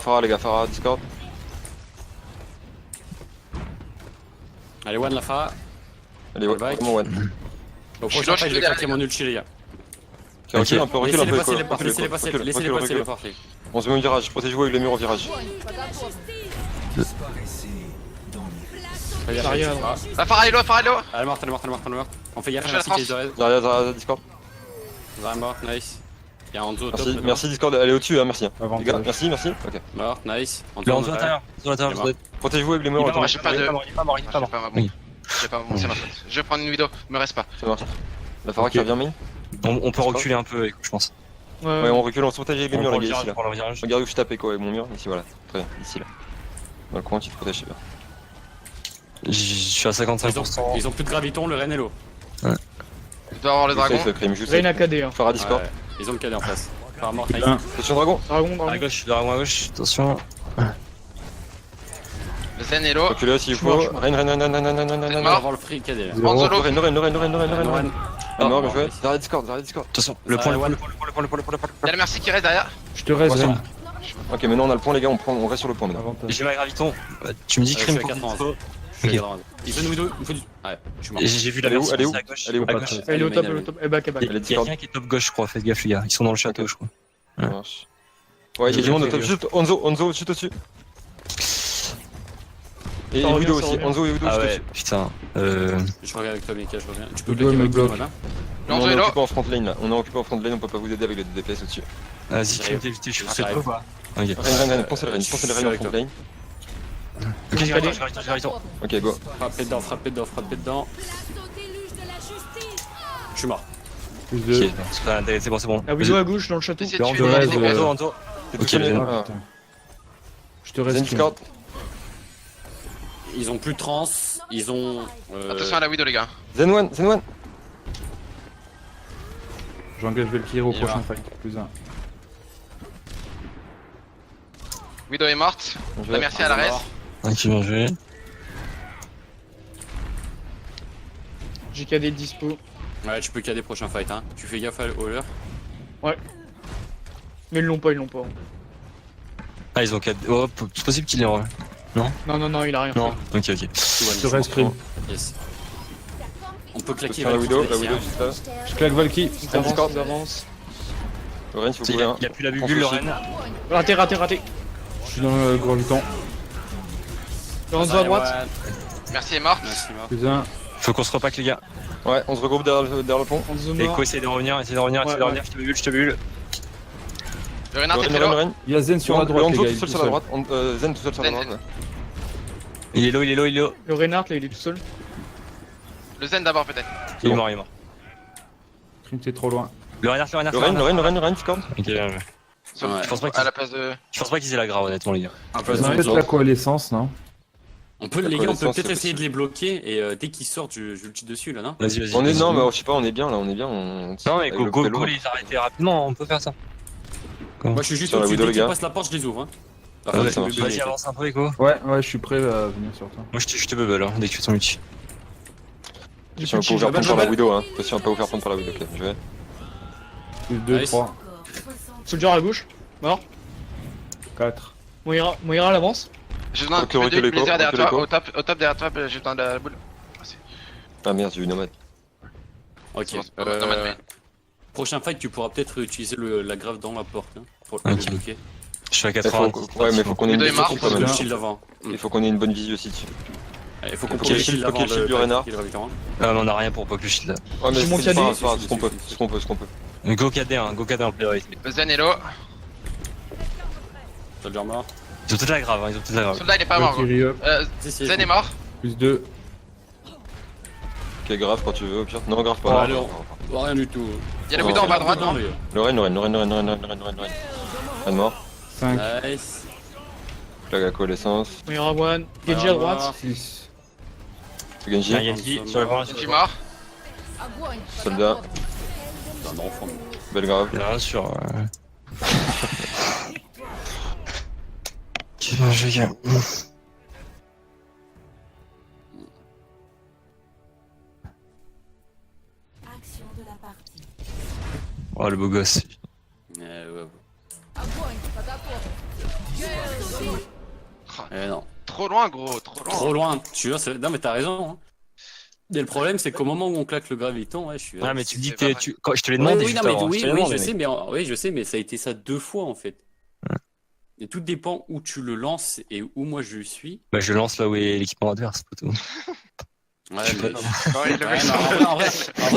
Pharah, les gars, Pharah, Discord. Allez, One, la Pharah. Allez, ouais, Back. vraiment one. Au Je suis prochain là, fight, je je vais suis craquer mon ulti, les gars. Ok, recule un peu, recule un Laissez-les peu. passer, recule, laissez-les passer, recule, laissez-les recule, passer le recule. parfait. On se met au virage, protégez-vous avec le mur au virage. Zarya, Ah, La Pharah est low, Pharah est low. Elle est morte, elle est morte, elle est morte, elle est morte. On fait gaffe Je à la la cité de France. Red. Zarya, Discord. Zarya est morte, nice. Il y a Hanzo au top. Merci, maintenant. merci Discord, allez au-dessus, hein, merci. Les gars, Avantage. merci. Ok. Mort, nice. Le Hanzo Hanzo à l'intérieur. Hanzo à l'intérieur, Il est je dois- Protégez-vous avec le mur Il au est pas mort, virage. il est pas mort, il est pas mort, il est pas J'ai mort. pas ma Oui. J'ai pas bon, c'est ma faute. Je vais prendre une vidéo, me reste pas. Ça marche. La Pharah qui Ok. revient main. On peut reculer un peu, je pense. Ouais, on recule, on se protège avec les On murs, prend les le gars, virage, ici on là. prend le virage. Regarde où je tape quoi avec mon mur, ici voilà. Très bien, ici là. Dans le coin, tu te protèges, c'est bien. Je suis à 55%. Ils ont plus de graviton, le Ren est low. Il doit avoir le dragon. Safe, crime juste. Reina KD. Hein. Pharah, Discord. Ouais, ils ont le cadet en face. Par mort, nice. Bien. Attention, dragon. Dragon, À dragon. gauche, dragon à gauche, attention. Le Zen est low. Reculez s'il Je faut. suis mort. Reine. On va mort. avoir le free cadet là. Zéro. Hanzo low. Reine. Ah non, bien joué. nice. Zarya, Discord. Attention, le Ça, point, le One. point, le point, le point. Il y a le merci qui reste derrière. Je te reste, Attention. Ren. Ok, maintenant on a le point, les gars, on reste sur le point maintenant. Avantage. J'ai ma graviton. Tu me dis Je crime suis à pour 91. Ok. Ils ont une vidéo, il faut du. Ouais, je suis mort. J'ai vu la Elle est où, version elle est où à gauche. Elle est où À gauche. Elle est au top, main, elle est au top. Elle back, elle back. Il y a quelqu'un qui est top gauche, je crois. Faites gaffe, les gars. Ils sont dans le château, je crois. Ça marche. Ouais, il y a du monde au top. Juste Onzo, juste au-dessus. Et Ça revient, Widow ça aussi. revient. Enzo et Widow Ah juste ouais, au-dessus. putain. Je regarde avec toi, Mika, je reviens. Tu peux Le dos bloquer me avec bloque. toi, là. On Hanzo est est low. occupé en front lane là. On est occupé en front lane, on peut pas vous aider avec les DPS au-dessus. Vas-y, crime, t'es je fais trop quoi. Ok. Reine, foncez le Reine en front lane. Ok, j'ai Allez. graviton. Ok, go. Frappez dedans, frappez dedans, frappez dedans. Je suis mort. Plus Ok, de. c'est bon, c'est bon. La Widow à gauche dans le château. Essayez de Le tuer Hanzo les reste, DPS. Anto. C'est Ok, tout seul. Zen. Ah, putain. Je te reste. Zen Discord. Ils ont plus de trans, ils ont. Attention à la Widow, les gars. Zen one. J'engage Valkyrie au Il prochain va. fight. Plus un. Widow est morte. Je La vais- merci à la reste. Ok, bien joué. J'ai KD dispo. Ouais, tu peux cader prochain fight, hein. Tu fais gaffe au leur. Mais ils l'ont pas, ils l'ont pas. Ah, ils ont 4. Oh, c'est possible qu'il ait en. Non, il a rien. Non. Ok, ok. Je te reste, Crime. Yes. On peut claquer Attention à la Widow, Valkyrie, la Widow hein. juste là. Je claque Valky. Ils avancent, ils avancent. Le Reine, si vous Il pouvez. a, hein. il a plus la Prends bubule, le faucille. Rennes. Raté. Je suis dans le gros temps. Le Hanzo à droite. Ouais, Merci est morte. merci, mort. Plus un. Faut qu'on se repack, les gars. Ouais, on se regroupe derrière le pont. Hanzo Echo, mort. essaye de revenir, essaye de revenir. Ouais. Je te bulle. Le Renard est Le très low. Reine. Il y a Zen sur la droite, les Enzo gars. tout il est seul tout sur la seul. droite. Zen tout seul sur la Zen, droite. Il est low. Le Reinhardt là, il est tout seul. Le Zen d'abord, peut-être. Il est mort. Crime, t'es trop loin. Le Renard. Le Reine, Discord. Ok, bien joué. Ouais. Je pense pas À qu'ils la place de. aient la grave, honnêtement, les gars. Un peu Ils ont dans les peut-être autres. la coalescence, non? On peut, La les gars, on peut connaissance, peut-être c'est essayer de possible. les bloquer et dès qu'ils sortent, je le tue dessus là, non? Vas-y. On est, non, mais je sais pas, on est bien là, on est bien. Non, mais avec le go pélo. les arrêter rapidement, on peut faire ça. Moi je suis juste Sur la au-dessus, Widow, dès les qu'ils gars. passent la porte, je les ouvre. Hein. Ouais, je ça vais marche. bubble, Vas-y, avance un peu, Echo. Ouais, je suis prêt à venir sur toi. Moi, je te bubble hein, dès que tu fais ton ulti. Attention à pas vous faire prendre par la Widow, hein. Attention à pas vous faire prendre par la Widow, ok, je vais. Plus 2, Nice. 3, Soldier à gauche. Mort. 4. Moira à l'avance. J'ai besoin Recule, de recule, plaisir recule, derrière toi. recule. Au top derrière toi, j'ai besoin de la boule. Ah merde, j'ai eu une nomade. Ok. C'est bon, c'est bon, nomade, mais- Prochain fight, tu pourras peut-être utiliser la grave dans la porte hein, pour le Ok. bloquer. Je suis à Ouais, 80. ouais, mais faut qu'on ait une Ludo est bonne mort. visu Faut quand le même. shield avant. Il faut qu'on ait une bonne visu aussi dessus. Il faut qu'on Faut pose le qu'il shield faut qu'il avant shield du Renard. le graviton. Ah, mais on a rien pour poke le shield là. Ouais, mais J'ai mon c'est pas cadet. grave, ce qu'on peut, ce qu'on peut. Go KD, hein, go KD en priorité. Zen est low. Soldier mort. Ils ont peut-être la grave, hein, ils ont peut-être la grave. Soldat il est pas mort. gros. Valkyrie up, Si, si. Zen est mort. plus 2. Ok, grave quand tu veux, au pire. Non, grave Oh, pas. alors. Oh, rien du tout. Il y a le Oh, Widow en bas à Non, droite, non les gars. Lorraine. Pas de mort. 5, Nice. Flag à coalescence. Il y aura one. Genji à droite. 6. Genji. Ah, Genji, sur le bord, Je suis mort. Soldat. C'est un enfant. Belgrave. il y en a un sur. Qui mange les gars. Action de la partie. Oh, le beau gosse. Ouais. Non. Trop loin, gros, trop loin. Trop loin. Tu vois, non, mais t'as raison. Hein. Et le problème, c'est qu'au moment où on claque le graviton, ouais, je suis. Ah, mais tu me dis c'est que pas quand je te l'ai Ouais, demandé oui, juste non, mais avant, oui, je te l'ai oui, demandé, je mec. sais, mais oui, je sais, mais ça a été ça 2 fois en fait. Et tout dépend où tu le lances et où moi je suis. Bah, je lance là où est l'équipement adverse, poteau. Ouais, Je sais mais... pas, Ouais, le Ouais, mec, mais en vrai,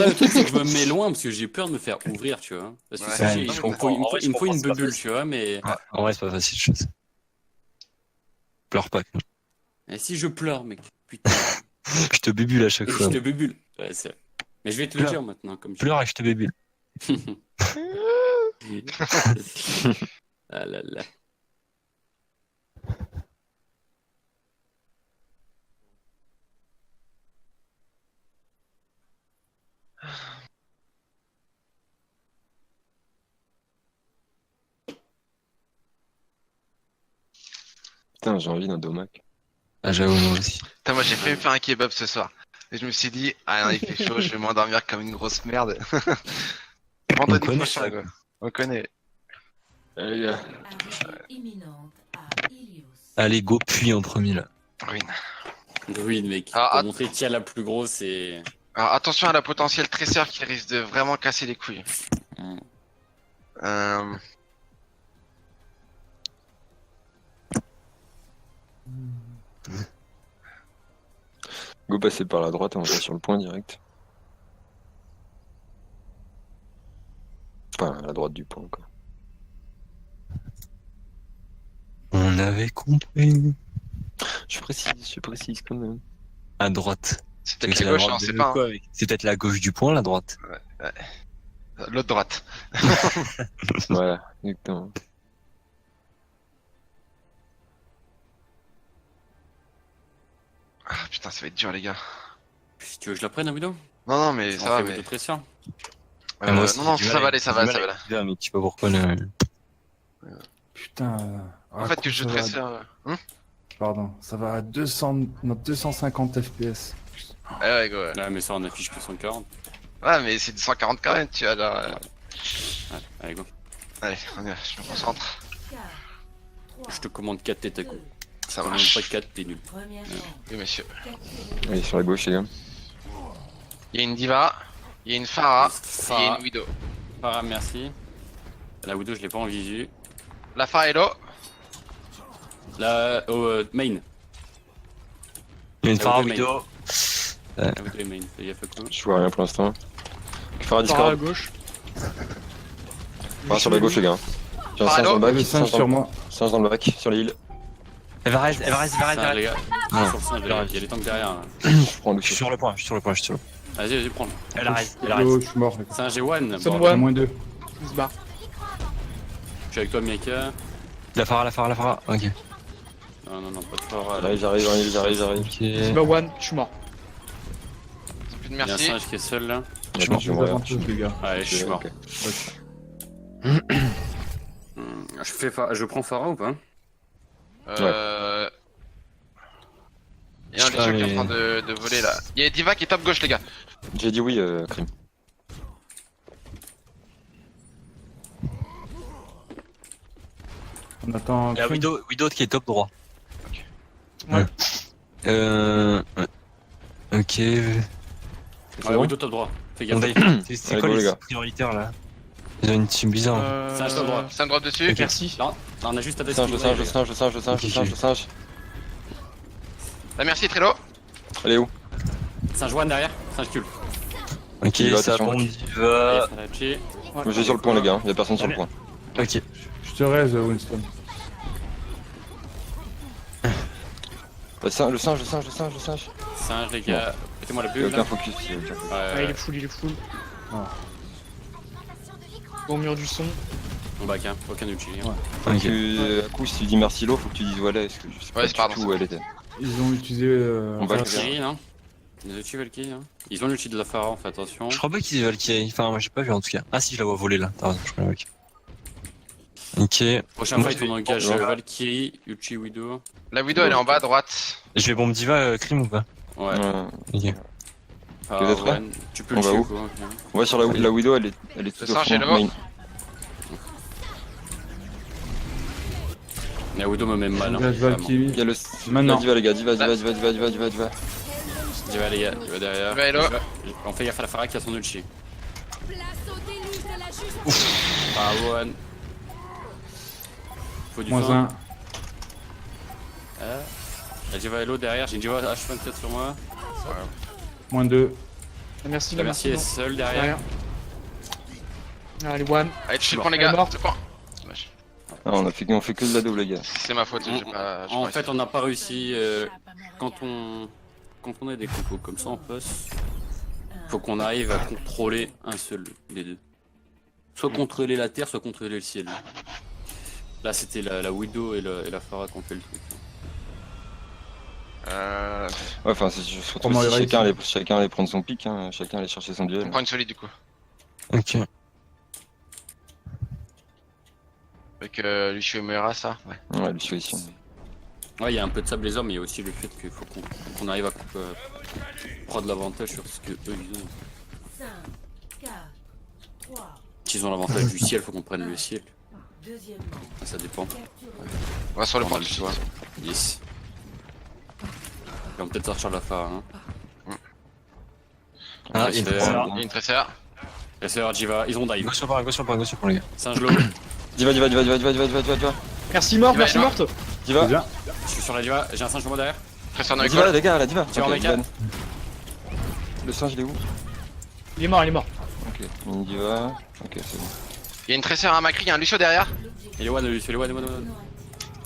le truc c'est que je me mets loin parce que j'ai peur de me faire ouvrir, tu vois. Parce que Ouais, si ouais, j'ai- je il me comprends. faut, il me En faut- vrai, il me faut je une comprends, c'est pas bulle, facile. tu vois, mais En vrai, c'est pas facile, chose. Pleure pas. et si je pleure, mec, putain, Je te bubule à chaque et fois. je te bubule. Ouais, c'est... Mais je vais te le Pleure. dire maintenant, comme tu Pleure et je te bubule. Ah là là. Putain, j'ai envie d'un domac. Ah, j'avoue, moi aussi. Putain, moi j'ai failli me faire un kebab ce soir. Et je me suis dit, ah non, il fait chaud, je vais m'endormir comme une grosse merde. Vendredi connaît prochain, ça, quoi. On connaît. Allez, les gars. Arrivée imminente à Ilios. Allez, go, puis en premier là. Ruine. Oui, mec. Ah, Pour ah. montrer qui a la plus grosse et. Alors attention à la potentielle tresseur qui risque de vraiment casser les couilles. Mm. Euh... Go passer par la droite et on va sur le point direct. Enfin, à la droite du point, quoi. On avait compris. Je suis précise quand même. À droite. C'est peut-être C'est la la gauche, droite on de sait pas. quoi, mec C'est peut-être la gauche du point, la droite. Hein. L'autre droite. Voilà, exactement. Ah putain, ça va être dur, les gars. Si tu veux que je la prenne, Abido? Non, non, mais ça va, mais. De pression. Moi aussi, non, non, j'ai du ça mal va avec- aller, ça j'ai va du aller, ça mal va aller. avec mais je sais pas pourquoi. Là. Putain. En fait, que je tresseur. Pardon, ça va à 200, non, 250 FPS. Ouais, go, ouais. Là, mais ça, on affiche que 140. Ouais, mais c'est 240 quand même, tu vois, là. Ouais, allez, go. Allez, on y va, je me concentre. 4, 3, Je te commande 4 têtes à coup. Ça Je te marche. commande pas 4, t'es nul. première Oui, monsieur. ronde. Allez, sur la gauche, les gars. Il y a une diva, il y a une Pharah, et il y a Pharah. une Widow. Para, merci. La Widow, je l'ai pas en visu. La Pharah est low. La main. Il y a une Ah, Pharaoh ok, main. Widow. La Widow est main. Fais gaffe à quoi. Je vois rien pour l'instant. Farah Par à Discord. gauche. Farah sur la gauche, les gars. J'ai un Farah singe dans le bac. Le singe sur moi. Singe dans le bac, sur les îles. Elle va rester, elle va rester, elle va Ça, les rester. gars. Non. Sur le singe, les gars. Il y a les tanks derrière. Là. Je prends le Je suis sur le point, je suis sur le point, je suis sur le point. Vas-y, vas-y, prends-le. Elle reste, elle Oh, reste. je suis mort. C'est un G1. Son bordel. one. Moins 2. Il se barre. Je suis avec toi, Mika. La Phara. Ok. Non, non, non, pas de fort. J'arrive. Ok. Il se bat one. Je suis mort. Plus de Il y a un merci. singe qui est seul là. Je suis mort, je vais mourir. les gars. Allez, je suis mort. Ok. Je prends Farah ou pas? Il y a un Putain, Lucio qui est mais- en train de voler là. Il y a Diva qui est top gauche, les gars. J'ai dit oui, Crime. On attend. La Widow qui est top droit. Ouais. Ouais. Ok. Ouais, Widow top droit. Fais On gaffe. va- C'est Allez, quoi go, les les gars. prioritaires là? Ils ont une team bizarre. Ça, je te droit. Ça me drop dessus. Merci. Là, on a juste à Le singe, le singe, le singe, le singe, le singe, le singe, le singe. Bah, merci Trello. Elle est où? Singe one derrière, singe cul. Ok, Il va, ça attention. bombe diva. Je suis sur le point, les gars. Y'a personne sur le point. Ok. Je te raise, Winston. Le singe, le singe, le singe, le singe, le singe. Singe, les gars. Mettez-moi la Y'a bulle. aucun là. focus. Y'a aucun focus. Ah, il est full, il est full. Ah. Bon mur du son. Bon back, hein. Aucun ulti. Faut Ok. que, à coup, si tu dis merci Lo, faut que tu dises voilà. Est-ce que je sais Ouais, pas c'est pardon, du tout où elle était. Ils ont utilisé. On va le faire. Valkyrie, non? Ils ont ulti Valkyrie, hein. Ils ont l'ulti de la Pharaon, fais attention. Je crois pas qu'ils aient Valkyrie. Enfin, moi j'ai pas vu en tout cas. Ah si, je la vois voler là. T'as raison, je crois avec. Ok. Prochain Moi, fight, on engage Valkyrie, ulti Widow. La Widow, elle est en bas à droite. Je vais bombe diva Krim ou pas? Ouais. Ok. Pharaon, êtes prêts tu peux On le va tuer où quoi. ok. On va sur la Widow, elle est tout Le au singe fond. est là-bas. main. Mais Widow me met mal. Hein, Engage Valkyrie. Il y a le. Maintenant. Diva, les gars, diva, diva, diva, diva, diva, diva, diva. Diva les gars, Diva derrière. Diva est là. On fait gaffe à la Pharaon qui a son ulti. Pharaon. Faut du Moins temps. 1. La Diva Hello derrière, j'ai une Diva H24 sur moi. Moins 2. Merci, La Merci est seule derrière. Allez, one. Allez, touchez le Bon. point, les Elle est gars. morte. C'est le point. Ah, on fait que de la double, les gars. C'est ma faute, j'ai pas. j'ai En pas fait, réussi. on n'a pas réussi. Quand on a des compos comme ça en poste, faut qu'on arrive à contrôler un seul des deux. Soit contrôler la terre, soit contrôler le ciel. Là, c'était la Widow et la Pharah qui ont fait le truc. Ouais, enfin, c'est surtout Comment si il réussit chacun allait prendre son pic, hein, chacun allait chercher son duel. On prend une solide du coup. Ok. Avec Lucio et Moira, ça. Ouais. Ouais, lui, je suis ici. Ouais, il y a un peu de ça Blazer, mais il y a aussi le fait qu'il faut qu'on arrive à prendre l'avantage sur ce que eux ils ont. 5, 4, 3, S'ils ont l'avantage du ciel, faut qu'on prenne le ciel. deuxièmement, Ça dépend. capturez On va sur le On point a tout le de choix. suite. Yes. Ils vont peut-être sortir la Pharah. Hein. Ah, Ouais, il c'est- est Il y a une tresseur. La sœur Jiva, ils ont dive. Go sur le point, go sur le point, go sur le point, les gars. Singe low. Diva, diva, diva, diva, diva, diva, diva, diva, diva. Merci, morte, Diva, merci, elle est morte. Diva, Bien. Je suis sur la Jiva, j'ai un singe pour moi derrière. Tresseur dans la les diva, cols. les gars, la diva. Tiens, Ok, mec, hein. bonne. Le singe, il est où? Il est mort, il est mort. Ok, une diva. Ok, c'est bon. Il y a une tresseur, un Macri, il y a un Lucio derrière. Il est one, il est one.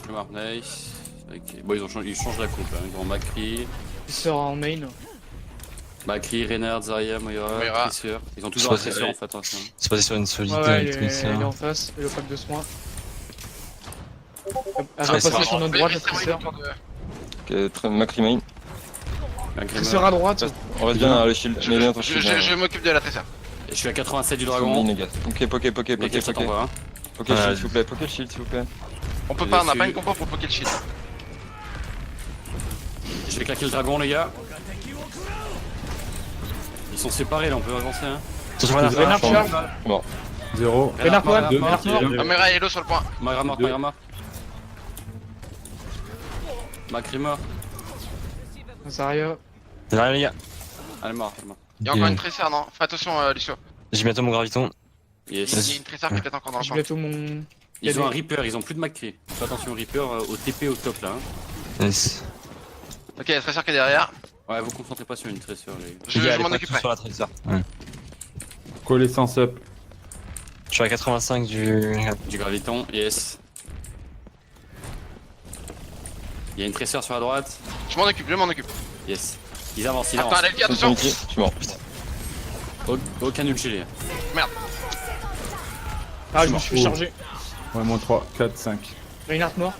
Il est mort, nice. Ok. Bon, ils changent la coupe, hein. Grand Macri. Il sort en main. Macri, Reynard, Zarya, Moira, Moira. Tracer. Ils ont toujours un C'est Tracer passé- en fait. Hein. C'est passé sur une solide Ouais, avec il est Tracer. en face. Et le pack de soins. Elle va Tracer. passer sur notre droite, la tresseur. Ok, Macri main. Macri Tresseur meurt. à droite. On reste bien dans le shield. Mais bien ton shield. Je m'occupe de la tresseur. Je suis à 87 du Main, dragon. les gars. Ok, poké, poké, Mais poké, ça t'en poké. va, hein. Poké le Ouais. shield, s'il vous plaît. Poké le shield, s'il vous plaît. On peut pas, on n'a pas une compo pour poker le shield. Je vais claquer le dragon, les gars. Ils sont séparés là, on peut avancer. Hein. Attention, voilà. Renard charge. 0. Renard mort, one, deux, Renard mort. deux. Moira et Hello sur le point. Moira mort, Deux. Moira mort. Macri mort. Zarya. Derrière, les gars. Elle est morte, elle est morte. Il y a encore une tresseur, non? Fais attention, Lucio. J'ai bientôt mon graviton. Il y a Yes. une tresseur qui est peut-être encore dans le J'ai champ. bientôt mon. Ils ont un Reaper, ils ont plus de Macri. Fais attention au Reaper, au TP au top là. Hein. Yes. Ok, il y a la tresseur qui est derrière. Ouais, vous concentrez pas sur une Tracer, les gars. Je Les gars, je allez m'en pas occuperai. tous sur la Tracer. Ouais. Connaissance up. Je suis à 85 du. Du graviton, yes. Il y a une Tracer sur la droite. Je m'en occupe, je m'en occupe. Yes. Ils avancent, ils Attends, avancent. elle attention. Je suis mort. Aucun ulti, les gars. Ah, je me suis fait charger. Ouais, moins 3, 4, 5. Reinhardt mort.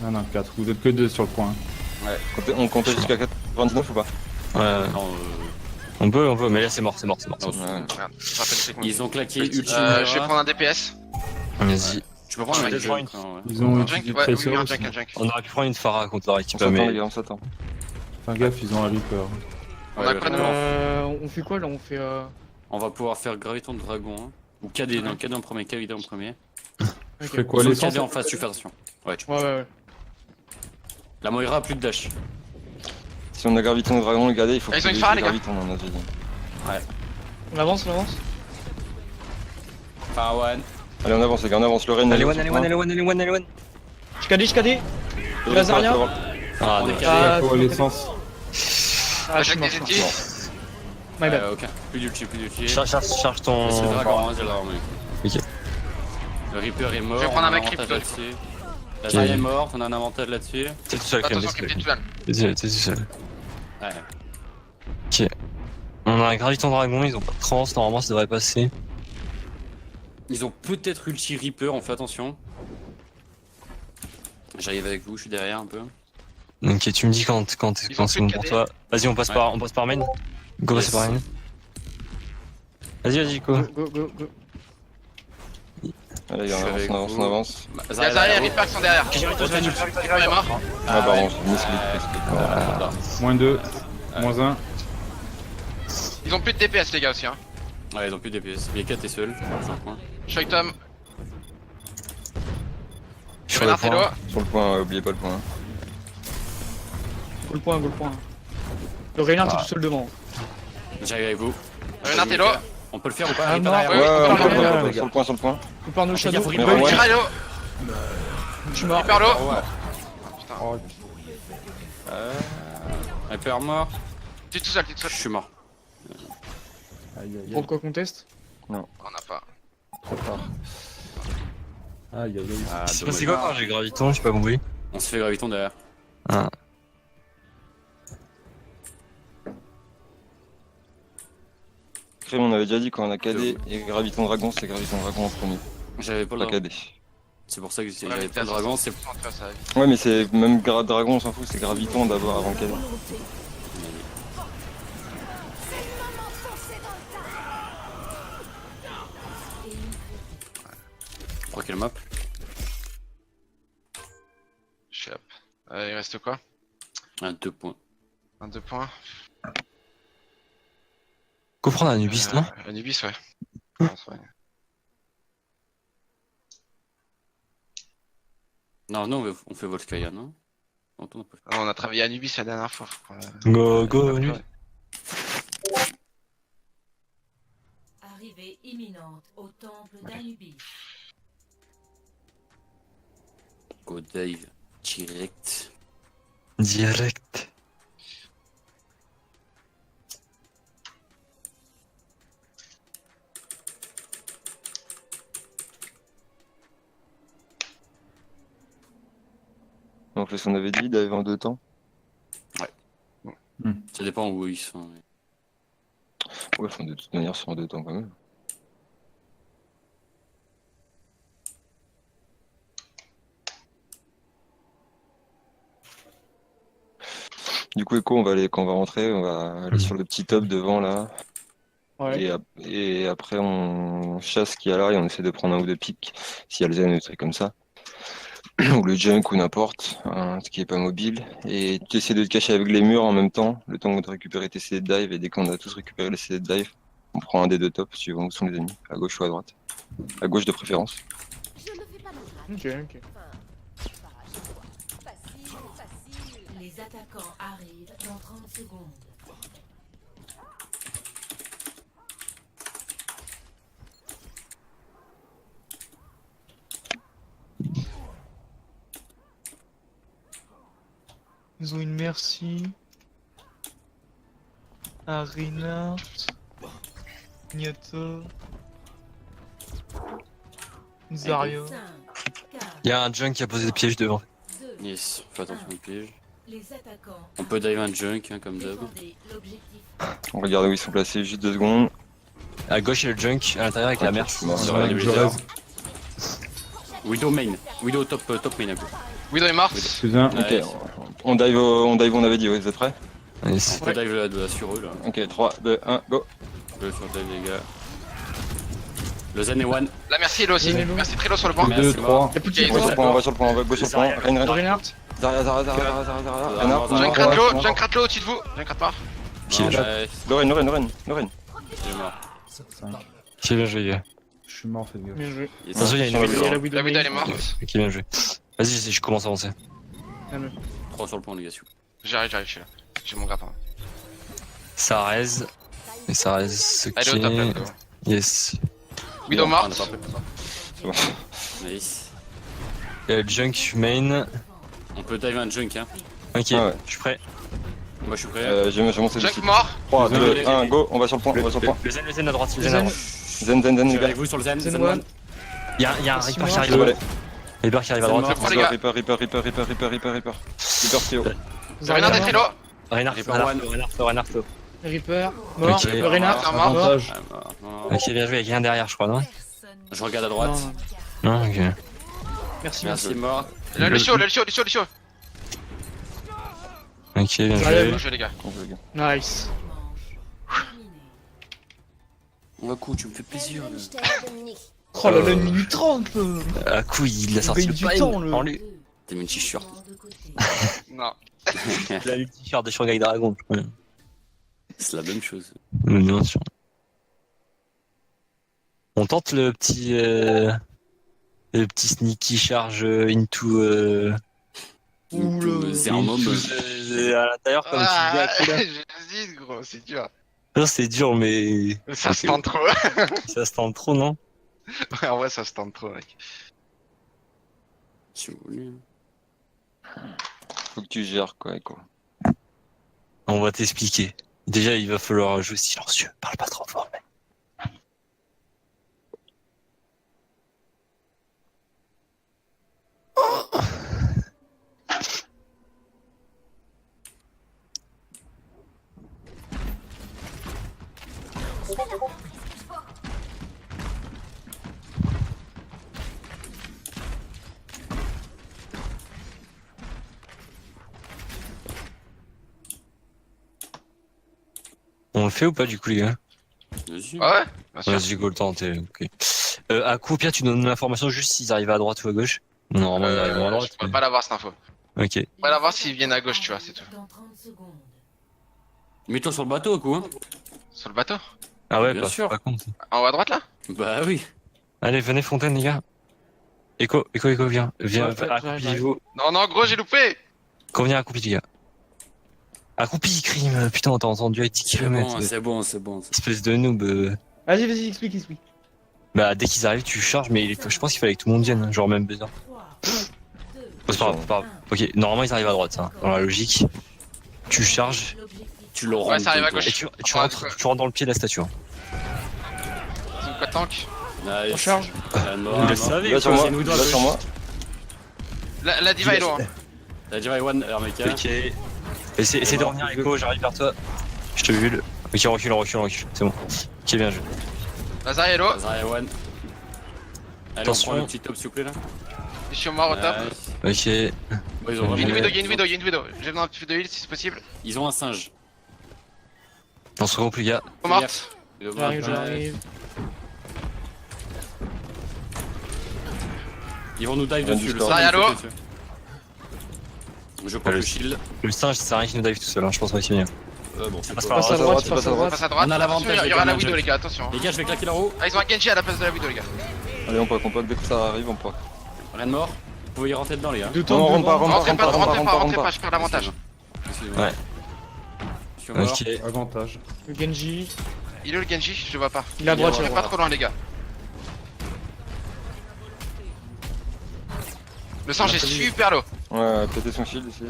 Non, non, 4. Vous êtes que 2 sur le point. On comptait jusqu'à 99 ou pas? Ouais. Non, On peut, mais là c'est mort, c'est mort, c'est mort. non, Ouais. Merde, je rappelle c'est qu'on- ils ont claqué ulti. Je vais Moira. prendre un DPS. Vas-y. Tu peux prendre un Ouais, junk, je prends hein, ouais. Ils ont Un utilisé junk, ouais, oui, Tracer un aussi. junk, un junk. On aurait pu prendre une Phara contre leur On équipe, s'attend, les mais. gars, on s'attend. Enfin, gaffe, ils ont un Reaper. On a quoi, nous? On fait quoi là? On fait. On va pouvoir faire graviton de dragon. Hein. Ou KD, non, KD en premier, KD en premier. Je Ok. fais quoi Ils ont les KD sens en face, tu fais attention. Ouais, tu... Ouais, ouais. La Moira a plus de dash. Si on a graviton au dragon, regardez, il faut Ah, ils que ont une phare, les gars. graviton dans notre vie. On avance, on avance. Par one. Allez, on avance, les gars, on avance. Lorraine, Allez, elle est one, sur allez, le one, point. allez, one, allez, one, allez, one. Je cadais. Lorraine, Lazaria. passe, Ah, On est dommage. Ah, Pour l'essence. Ah, je suis Attaque mort. des je suis ultis. mort. My bad. Ok. Plus d'ulti, plus d'ulti. Charge ton. C'est le dragon, hein, c'est le dragon, mec. Ok. Le Reaper est mort. Je vais prendre on a un mec avantage Crypto, là-dessus. La Zarya est morte, on a un avantage là-dessus. T'es tout seul, Clem, Attention, laisse-le. Crypto Tulan. T'es tout seul. Ouais. On a un graviton dragon, ils ont pas de trans, normalement ça devrait passer. Ils ont peut-être ulti Reaper, on fait attention. J'arrive avec vous, je suis derrière un peu. Ok, tu me dis quand Ils c'est ont bon plus de pour KD. toi. Vas-y, on passe par main. Go, Yes. c'est par main. Vas-y, go. Go. Allez, Je suis on avance, avec on avance, vous. on avance. La Zarya et Reaper qui sont derrière. Reaper est mort. Ah, pardon, je misclick. Moins 2. Moins 1. Ils ont plus de DPS, les gars, aussi. Hein. Ouais, ils ont plus de DPS. Mika, t'es seul. Sur le point. Je suis avec Tom. Je Je suis vais le Nartello. point. Sur le point, oubliez pas le point. Go le point. Le Reynard est tout seul devant. J'arrive avec vous. Je vais Nartello. On peut le faire ou pas Ah, Reaper non. derrière. Ouais, Ouais, on peut on le peut faire. le faire, sur le point, sur le point. Go par nos shadows. faut Go, Reaper, ouais. Tire à l'eau. Je suis mort. Reaper l'eau. Reaper mort. Tu es tout seul, Je suis mort. Pourquoi qu'on teste? On n'a pas. Aïe, aïe, aïe. Ah, C'est dommage. passé quoi quand j'ai graviton, j'ai pas compris. On se fait graviton derrière. Ah. Crème, on avait déjà dit quand on a KD et Graviton Dragon, c'est Graviton Dragon en premier, J'avais pas le pas dragon. KD. C'est pour ça que Ouais, j'avais mais pas le dragon. C'est Ouais, mais c'est même Dragon, on s'en fout, c'est Graviton d'abord avant KD. Je crois quelle map. Chop. Il reste quoi? Un 2 points. Un 2 points. Go prendre Anubis, non Anubis, ouais. Je pense, ouais. Non, non, on fait Volskaya, non? Non, on peut- Ah, on a travaillé Anubis la dernière fois. Go, nu. Arrivée imminente au temple d'Anubis. Go dive direct. Direct. Donc là, on avait dit, d'arriver en 2 temps. Ça dépend où ils sont. Ouais, enfin, de toute manière, c'est en 2 temps quand même. Du coup, Echo, quand on va rentrer, on va aller sur le petit top devant là. Ouais. Et après, on chasse ce qu'il y a là et on essaie de prendre un ou deux pics s'il y a le zen ou des trucs comme ça. Ou le junk ou n'importe, hein, ce qui est pas mobile. Et tu essaies de te cacher avec les murs en même temps, le temps de récupérer tes CD de dive. Et dès qu'on a tous récupéré les CD de dive, on prend un des deux tops suivant où sont les ennemis, à gauche ou à droite. À gauche de préférence. Ok. Les attaquants arrivent dans 30 secondes. Ils ont une merci. Un Reinhardt. Nyoto. Zarya. 5, 4, Y'a un junk qui a posé des pièges devant. 2, Yes, fais attention au piège. les attaquants. On peut dive un junk, hein, comme d'hab. Défendez l'objectif. On regarde où ils sont placés, juste 2 secondes. À gauche, il y a le junk, à l'intérieur avec la mer. Bon, Ça ça va, va, les Je Blizzards. reste. Widow main. Widow top main un peu. Widow est morte. Plus un. Ok, Nice. on dive, on avait dit, ouais, vous êtes prêts? Yes. On peut dive là sur eux là. Ok, 3, 2, 1, go! Je sur dive les gars. Le Zen est one. La merci Elo aussi. Hello. Merci Trello sur le point. Merci, 2, mort. 3. Y'a plus de Ok, On va sur le point, on va sur le point, on va go sur le point. Zarya. Reine, Reinhardt. Zarya, Renard. Zarya. Junk Ratlo au-dessus de vous. Junk mort. Qui est là? Lorraine. J'ai mort. 5. Qui est bien joué, gars. Je suis mort, faites gaffe. Bien joué. Yes. Attention, il y a une Ouais, Il y a la Widow. Widow. La Widow elle est main. morte. Ok, bien joué. Vas-y, je commence à avancer. 3 sur le point les gars. J'arrive, je suis là. J'ai mon grappin. Ça raise. Et ça raise ce Allez au qui top là. est. Widow. Yes. Widow On a morte. pas pris. C'est bon. Nice. Junk main. On peut dive un junk, hein. Ok, Ah ouais. je suis prêt. Moi je suis prêt. J'ai monté le Junk site. mort. 3, Désolé. 2, 1, go, on va sur le point, on va sur le point. Le zen à droite, le zen à droite. Zen, zen, Je les suis gars. avec vous sur le zen. Zen Zen one. one. Il y a un Reaper qui arrive à Désolé. droite. Reaper qui arrive à Zen droite. mort. Prends les gars. Reaper, Reaper, CO. Reinhardt et Trello. Reinhardt, Reaper Reinhardt. Reaper, mort. Ok. Le Reinhardt, Mort. mort. Avantage. Ah, mort, mort. Ok, bien joué, il y a rien derrière, je crois, non? Je regarde à droite. Non, non. Non, ok. Merci, Merci, mort. Le chaud. Ok, bien Allez, joué. Bien joué les gars. Nice. On va coup, tu me fais plaisir. Là. Oh là là, 1 minute 30 À coup, il a sorti gagne le du pain temps, le- en lui. T'as mis une t-shirt. Non. Il a le t-shirt de Shanghai Dragon. Ouais. C'est la même chose. Bien sûr. On tente le petit sneaky charge into Ouh là. Zermom. à l'intérieur comme tu disais à coup là. J'hésite gros, c'est dur. Non, c'est dur mais Ça se tente trop. ça se tente trop, non? Ouais, en vrai ça se tente trop mec. Si vous voulez. Faut que tu gères quoi, Echo. On va t'expliquer. Déjà, il va falloir jouer silencieux. Parle pas trop fort, mec. On le fait ou pas du coup, les gars? Vas-y. Ah ouais bien sûr. Vas-y, go le tenter. Ok. À coup, Pierre, tu donnes l'information juste s'ils arrivent à droite ou à gauche. Normalement, ils arrivent à droite. Je pourrais pas l'avoir cette info. Ok. Je pourrais l'avoir s'ils viennent à gauche, tu vois, c'est tout. Dans 30 secondes. Mets-toi sur le bateau, coup. Hein. Sur le bateau. Ah ouais, Bien pas, sûr. pas con. En haut à droite là. Bah oui. Allez, venez Fontaine, les gars. Echo, viens. Viens, Ouais, accroupis-vous. Non gros j'ai loupé. Conviens, accroupi, les gars. Accroupi, crime. Putain, t'as entendu à 10 C'est km. bon, c'est bon, c'est bon. Espèce de noob. Vas-y, explique. Bah, dès qu'ils arrivent, tu charges, mais je pense qu'il fallait que tout le monde vienne, hein, genre même besoin. 3, 2, C'est pas grave, c'est pas grave. Ok, normalement, ils arrivent à droite, hein, dans la logique. Tu charges, Tu le rends. Ouais, ça arrive à toi. gauche. et tu rentres dans le pied de la statue. Hein. C'est quoi tank. Nice. On charge. La mort, Vous la le mort. savez, Il va sur quoi, moi, c'est nous il deux à va gauche. sur moi. La diva est loin. La Jirai One, RMK. Ok. Essaye de revenir, Echo, j'arrive vers toi. Je te bulle. Ok, recule, c'est bon. Ok, bien joué. Lazare est low. Jirai One. Allez, Attention. on prend le petit top, s'il vous plaît, là. Je suis mort au top. Nice. Ok. Bon, ils ont Il y a vraiment. une vidéo, il y a une vidéo. J'ai besoin d'un petit peu de heal si c'est possible. Ils ont un singe. On se regroupe, les gars. Morte. J'arrive. Ils vont nous dive Vient dessus, du le score. singe. Allô. nous saute dessus. Je prends le shield. Le singe, ça sert à rien qu'il nous dive tout seul, hein, je pense qu'on va essayer. Bon, Ça passe pas par Passe à là. droite, droite, passe à droite. Passe à droite. On a l'avantage Attention, il y aura avec la un widow junk. les gars, attention. Les gars, je vais claquer la roue. Ah ils ont un Genji à la place de la widow les gars. Allez, on peut, dès que ça arrive, on peut. Rien de mort. Vous pouvez y rentrer dedans, les gars. Deux Non, temps, rentre pas, Rentrez pas, rentre pas. je perds l'avantage. Excusez-moi. Ouais. Je suis mort. Ok. Avantage. Le Genji. Il est où le Genji? Je le vois pas. Il est à droite, il est à Rentrez pas droite. trop loin les gars. Le singe est super low. Ouais, péter son shield ici.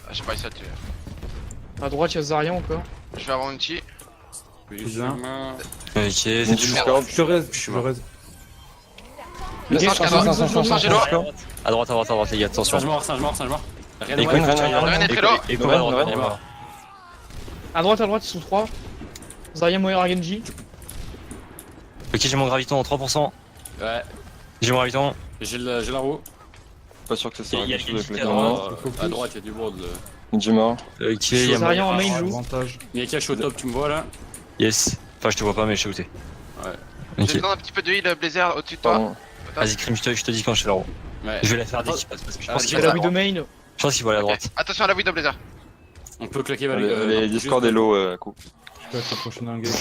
Ah, j'ai pas réussi à le tuer. À droite, il y a Zarya encore. Je vais avoir un petit. Oui, Bien. Ok, c'est Genji tout. Discord. Je te reste, Je suis je mort. reste. Le singe à droite. Le singe est low. À droite, les gars, attention. Singe mort. Rien de Echo, mort. Noren est très low. Echo, à droite, Noren, on est mort. À droite, ils sont 3. Zarya, Moira, Genji. Ok, j'ai mon graviton en 3%. Ouais. J'ai mon graviton. J'ai la roue. Pas sûr que ça sert à Il y a quelque le chose avec Genji les à gants. À droite, il y a du board. Ninja mort. Ok, il y a Zarya en mon... main, joue. Avantage. Miyaka, je suis au top, tu me vois là? Yes. Enfin, je te vois pas, mais je sais où t'es. Ouais. J'ai Ok. besoin d'un petit peu de heal Blazer au-dessus de toi. Pardon. Vas-y, Crime, je te dis quand je fais la roue. Ouais. Je vais la faire dès qu'il passe parce que je pense Ah, qu'il Il y va a la aller à Widow droite. main. Je pense qu'il va aller à droite. Attention à la widow Blazer. On peut claquer Les Discord et l'eau à coup. Je peux être le prochain engage.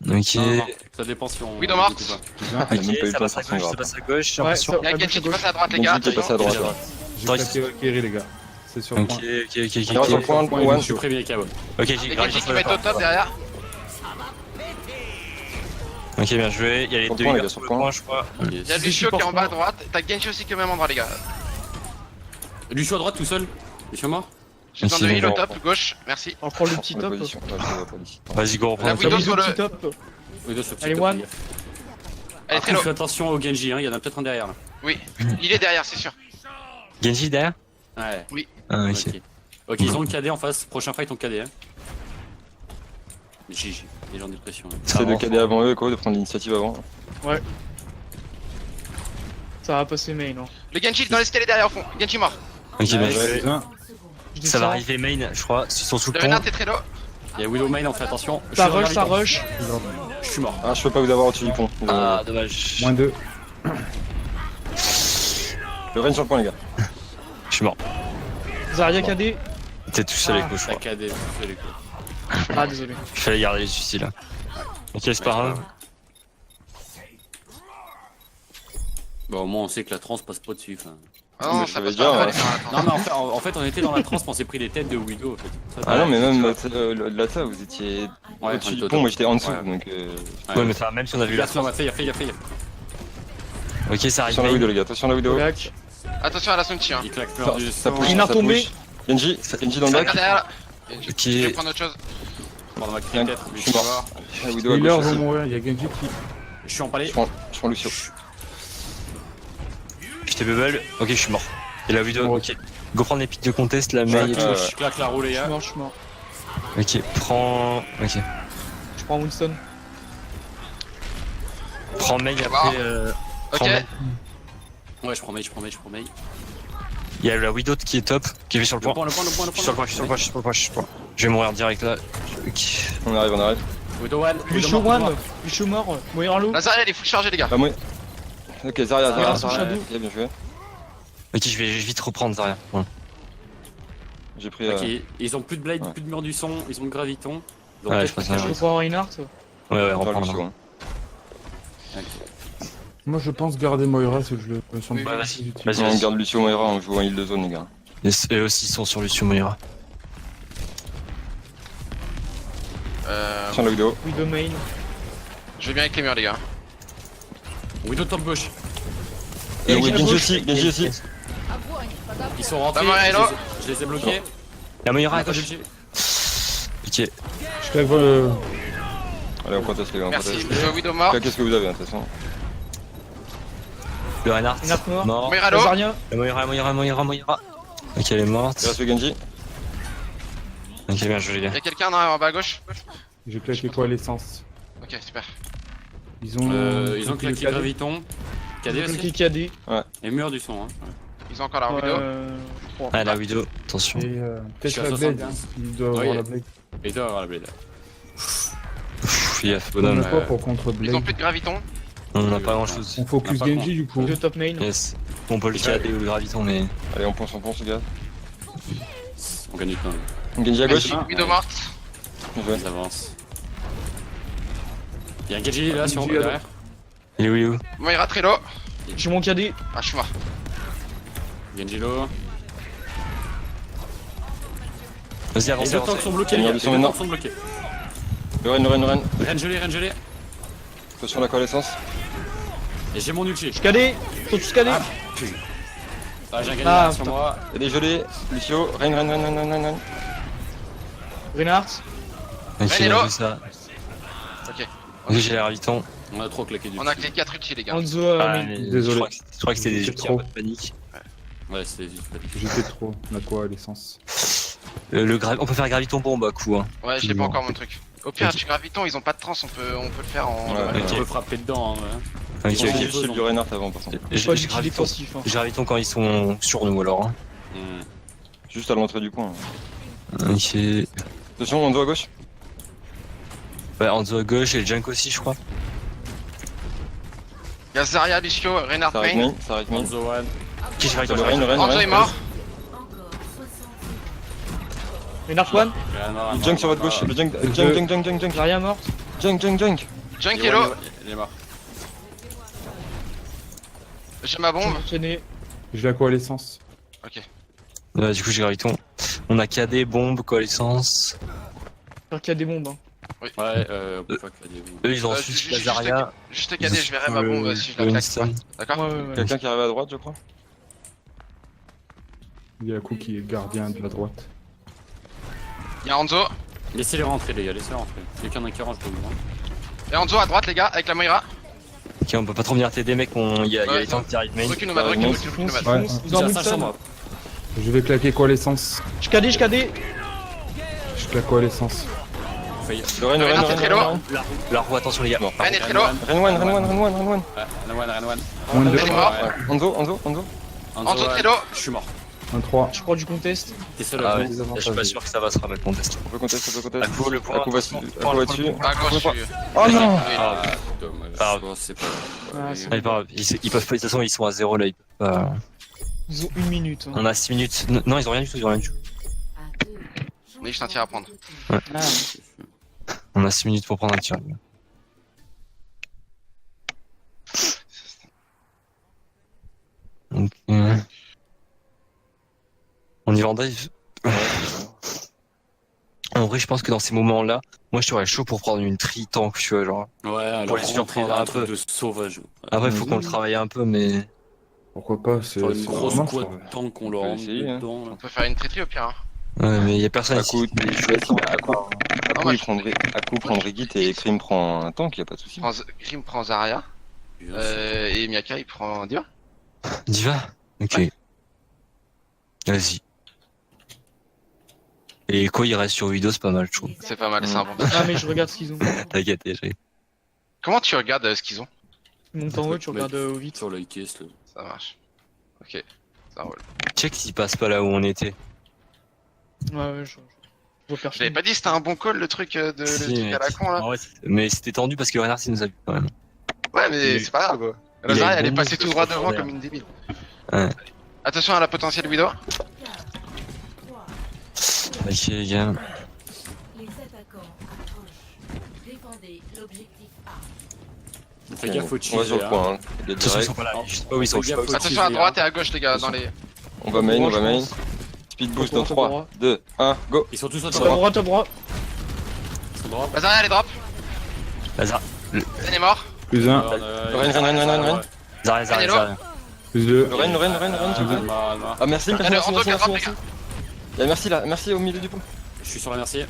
Ok. Non, non, ça dépend si on. Widow morte. ou pas. Il a même pas eu Ok, le ça temps de passe à faire son gauche, ça graphe. passe à gauche, j'ai Ouais, l'impression. ça- Il y a à Genji gauche, à qui gauche. passe à droite les gars. Genji qui est passé à droite. Attends, Ouais. J'ai claqué Valkyrie, les gars. C'est sur Ok, point. ok, Il est sur le ok. point, point, One. Je suis prêt, Miyaka, ouais. Ok, j'ai Et grave Genji qui va être au top derrière. Ok, Ok, bien joué. Il y a les Sur le deux point, les gars gars, sur sur le le point, je crois. Il y a Lucio qui est en bas à droite, t'as Genji aussi qui est au même endroit, les gars. Lucio à droite tout seul. Lucio mort. J'ai besoin de Ici, heal au les top, gauche, merci. On prend le petit La top. position. Ouais, je vois pas d'ici. Vas-y, go, reprends La le Widow top. Widow sur le- petit top. Oui, sur le petit Allez, top, one. les gars. Allez, Après, Trello. fais attention au Genji, hein, il y en a peut-être un derrière là. Oui, il est derrière, c'est sûr. Genji derrière? Ouais. Ah, ok. Ok. Ok, ils ont le KD en face. Prochain fight, on KD. Hein. GG, les gens de pression. Hein. C'est de cader avant eux, quoi, de prendre l'initiative avant. Ça va passer main. Hein. Le Genji dans l'escalier derrière au fond. Genji mort. Ok, bien Nice. joué. 30 secondes. Je Ça va descends. arriver main, je crois. Ils sont sous Le le pont. Renard est très low. Il y a Widow Main, on fait attention. Je Ça suis dans rush, la ça victoire. rush. Je suis mort. Ah, je peux pas vous avoir au-dessus du pont. Ah, dommage. Moins 2. Le Rennes sur le point, les gars. Je suis mort. Zarya KD. T'es tout seul avec moi, je La crois. KD, c'est les coups. Ah, désolé. Il fallait garder les suicides là. Ok, c'est pas grave. Bon, au moins on sait que la trans passe pas dessus. Enfin. Ah Mais non, je ça l'avais passe déjà, pas. ouais. Allez, faire la Non, mais en fait, on était dans la trans, on s'est pris les têtes de Widow. En fait. Ça, Ah non, mais même tu vois. au-delà de ça, vous étiez Ouais, au-dessus on du était au pont, top. moi j'étais en dessous, Ouais. donc Ouais, mais ça, même si on a vu la Fais gaffe, fais gaffe. Ok, ça arrive. attention la main. Widow, les gars, attention la Widow. Black. Attention à la Sunchi, hein. Il claque Ça, plein du ça sang. push, Renard ça tombé. push. Genji dans le bac. Derrière là. Ok. Je vais prendre autre chose. Prends ma Bien, tête, je suis mort. La Widow à Healer gauche vont aussi. mourir, il y a Genji qui. Je suis empalé. Je prends Lucio. J'étais bubble. Ok, je suis mort. Et la vidéo, Bon. ok. Go prendre les pics de contest, la main et tout. Je claque la roue, les Je suis gars. mort, je suis mort. Ok, prends. Ok. Je prends Winston. Prends Meg après. Ok. prends Meg. Ouais, je prends May. Il y a la Widow qui est top, qui est sur le point. Le point. Je suis sur le point. Je vais mourir direct là. Ok. On arrive. Widow one. Lucio one. Lucio mort. Moira low. La Zarya elle est full chargée, les gars. Ah, moi. Ok, Zarya. Zarya sous Shadow. Ok, bien joué. Ok, je vais vite reprendre Zarya. Ouais. J'ai pris. Ok, ils ont plus de blade, Ouais. plus de mur du son, ils ont de graviton. Donc Ouais, peut-être je pense que- que Je peux prendre Reinhardt. Ouais, on reprendre. Lucio. Hein. Ok. Moi je pense garder Moira, c'est que je me sens Oui, pas vas-y. si utile. Vas-y, On vas-y. garde Lucio Moira, on joue en heal de zone, les gars. Et eux aussi sont sur Lucio Moira. Tiens la Widow. Widow main. Je vais bien avec les murs, les gars. Widow top gauche. Et Genji à Genji gauche. aussi, Genji aussi. Ils sont rentrés, Bah, Moira est là. je les ai bloqués. La Moira à Pas de gauche. G. Ok. Je claque le. Allez, on conteste, les gars, on Merci. conteste. Widow mort. Qu'est-ce que vous avez, hein, de toute façon. Le Reinhardt. Reinhardt mort. Mort. Moira low. Zarya. La Moira. Ok, elle est morte. Il reste le Genji. Ok, bien joué les gars. Y'a quelqu'un en bas à gauche. J'ai claqué quoi l'essence. Ok, super. Ils ont. Ils ont claqué graviton. KD Quelqu'un aussi. qui KD. Et mur du son. Hein. Ils ont encore la Widow. Je crois. Ah, la Widow, attention. Et Je suis peut-être à la blade. 70. Il doit Ouais, avoir y a- la blade. Et il doit avoir la blade. Pff, gaffe, On bonhomme. a quoi pour contre Ils ont blade plus de graviton. On n'a pas grand chose. On focus On a pas Genji du coup. Widow top main. Yes. On peut le caler ou le graviton, mais. Allez, on ponce, les gars. On gagne du temps. Genji à gauche. Widow morte. Bien joué. Ils avancent. Il y a un Genji là sur Genji à derrière. Il est où, il est où? Moira très low. J'ai mon KD. Ah, je suis mort. Genji low. Vas-y, Les avance, deux tanks avance. sont bloqués, les Ils gars. Les sont deux maintenant. tanks sont bloqués. Le Rennes. Ren gelé. Attention à la coalescence. Et j'ai mon ulti. Je KD. Ils sont tous KD. Ah, j'ai un Ah, gagné sur putain. moi. Il y a des gelés. Lucio. Rennes. Reinhardt. Ok, Allez, bien là. vu ça. Ok. Ok, j'ai les gravitons. On a trop claqué du On a tout. que les 4 utiles, les gars. Hanzo Ah, main. mais Désolé. Je crois que c'était des C'est ultis trop. en mode panique. Ouais, c'était juste pas dit. J'étais trop. On a quoi l'essence. On peut faire graviton bombe à coup. Hein. Ouais, j'ai pas encore mon truc. Au pire, tu graviton, ils ont pas de trans, on peut le faire en. Ouais. Ok. On peut frapper dedans. Hein, Ok, Ils ont ok. J'ai des le shield du Reinhardt avant, par contre. J'ai Pas d'outil graviton. défensif. Hein. J'ai graviton quand ils sont sur nous alors. Hein. ouais. Juste à l'entrée du point. Ok. Attention, on doit à gauche. Ouais, Hanzo à gauche et le Junk aussi, je crois. Y'a Zarya, Lucio, Reinhardt Ça arrive main. main. Ça arrive main. Hanzo one. Ok, j'ai graviton. Le Rennes. Hanzo est mort. Encore 60 secondes. Reinhardt one. Le Junk sur votre gauche. Le Junk. Zarya morte. Junk. Junk est low. Il est mort. J'ai ma bombe. Tenez. J'ai la quoi l'essence. Ok. Du coup, j'ai graviton. On a KD, bombe, coalescence. J'espère qu'il y a des bombes. Hein. Ouais, on peut pas caler. Eux, ils ont Juste- juste juste- Lazaria. Juste cadet, je verrai ma bombe si je la claque. Winston. D'accord? Ouais, ouais, ouais. Quelqu'un qui arrive à droite, je crois. Il y a Kou qui est gardien de la droite. Y'a Hanzo. Laissez-les rentrer, les gars, laissez-les rentrer. Quelqu'un qui rentre, je peux vous. Y'a Hanzo à droite, les gars, avec la Moira. Ok, on peut pas trop venir t'aider, mec. Il y a Ouais, les tanks qui arrivent main. Recule nomade, recule, recule, recule nomade. Ouais. Ils ont un Ça, ça, Winston. moi. Je vais claquer quoi l'essence? Je KD. Je claque quoi l'essence? Failli. Le Ren, le Ren, Renan, le c'est Ren, très le loin. Ren. La roue, attention les gars. Mort. Ren est très low. Renwan, Renwan, Renwan, Renwan. Ouais, Renwan. Moins de Il est mort. Hanzo, Hanzo, Hanzo. Hanzo très low. Je suis mort. 1-3. Je crois du contest. T'es seul Ah à ouais, jouer. je suis pas sûr que ça va se remettre mon test. On peut contester, on peut contester. Akko, le point. Akko va dessus. Akko va dessus. À gauche, je suis. Oh non! Ah, dommage. Ah. Bon, c'est pas Ah, grave. c'est Ah, pas grave, ils peuvent pas, de toute façon ils sont à 0 là, ils peuvent pas. Ils ont 1 minute. hein. On a 6 minutes. Non, ils ont rien du tout, ils ont rien du tout. À 2. Oui, je t'en tire à prendre. Ah. On a 6 minutes pour prendre un tir. Donc, on y va en dive. En vrai, je pense que dans ces moments-là, moi je serais chaud pour prendre une tri tank, tu vois, genre. Ouais, alors Pour les rentrer surprendre dans un un truc peu. de sauvage. Après, il faut qu'on le travaille un peu, mais. Pourquoi pas? C'est Genre une grosse vraiment, quad ça. tank qu'on leur peut rentre essayer, hein. dedans. là. On peut faire une traiterie au pire. Hein. Ouais, mais y a personne Akko, ici. Akko, il prendrait, Akko prendrait Git et Krim prend un tank, y a pas de souci. Grim prend Zarya. Bien sûr. Et Miyaka il prend Diva. Diva? Ok. Vas-y. Et quoi, il reste sur Widow, c'est pas mal, je trouve. C'est pas mal, c'est un bon. Ah, mais je regarde ce qu'ils ont. T'inquiète, déjà. Comment tu regardes ce qu'ils ont? Ils montent en haut, tu regardes au vite. Sur le case, là. Ça marche. Ok, ça roule. Check s'il passe pas là où on était. Ouais, je vois Je personne. l'avais pas dit, c'était un bon call le truc le Si, truc mais- à la con là. Ah ouais, mais c'était tendu parce que Renard il nous a vu quand même. Ouais, mais Il- c'est pas grave. il La a Zarya une elle est bombe passée de tout droit profondeur. devant comme une débile. Ouais. Attention à la potentielle Widow. 4, 3. Ok, les gars. Les attaquants approchent. Défendez l'objectif A. Fais gaffe au On va sur le cheat, point, hein. Il est De toute façon, ils direct. sont pas là. Je sais pas où ils sont. Je sais pas où ils sont. Attention à droite et à gauche les gars, dans les. On va main, on va main. Je pense. Speed boost Droit, dans droit. 3, 2, 1, go! Ils sont tous à Top droit, top droit. Ils sont droits. La Zarya elle est drop. Lazare. Elle est mort. Plus 1, Ren. Zarya. plus 2. Le Ren, s'il vous plaît. Ah merci, Elle est merci, en merci, top, merci, les merci. gars. Il y a merci là, merci au milieu du pont. Je suis sur la merci.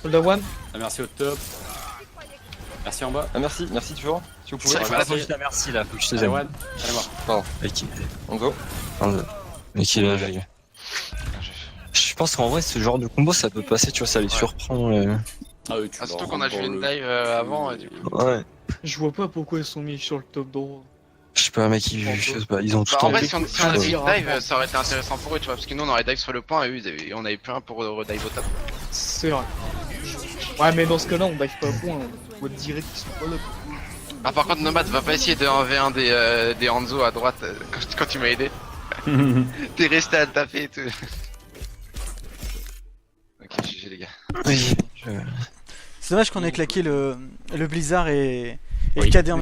Soldat one. La merci au top. Merci en bas. Ah merci, merci toujours, si vous pouvez. C'est- Faut que je la merci là, faut que je te Allez, aime. Wan. Elle est morte. Ok. Hanzo. Ok, bien joué. Je pense qu'en vrai, ce genre de combo ça peut passer, tu vois, ça les surprend. Ah oui, tu Ah, surtout leur qu'on a rentres joué dans une le- dive avant et du coup. Ouais. Je vois pas pourquoi ils sont mis sur le top droit. Je sais pas, mec, je sais pas, ils ont tout Bah, en en vrai, si on avait Ouais. une dive, ça aurait été intéressant pour eux, tu vois, parce que nous on aurait dive sur le point et eux on avait plus un pour redive au top. C'est vrai. Ouais, mais dans ce cas-là, on dive pas à point. On voit direct qu'ils sont pas là. Ah, par contre, Nomad va pas essayer de 1v1 des Hanzo à droite quand tu m'as aidé. T'es resté à le taper et tout. Ok, GG les gars. Oui. C'est dommage qu'on ait claqué le Blizzard et le Oui. KD en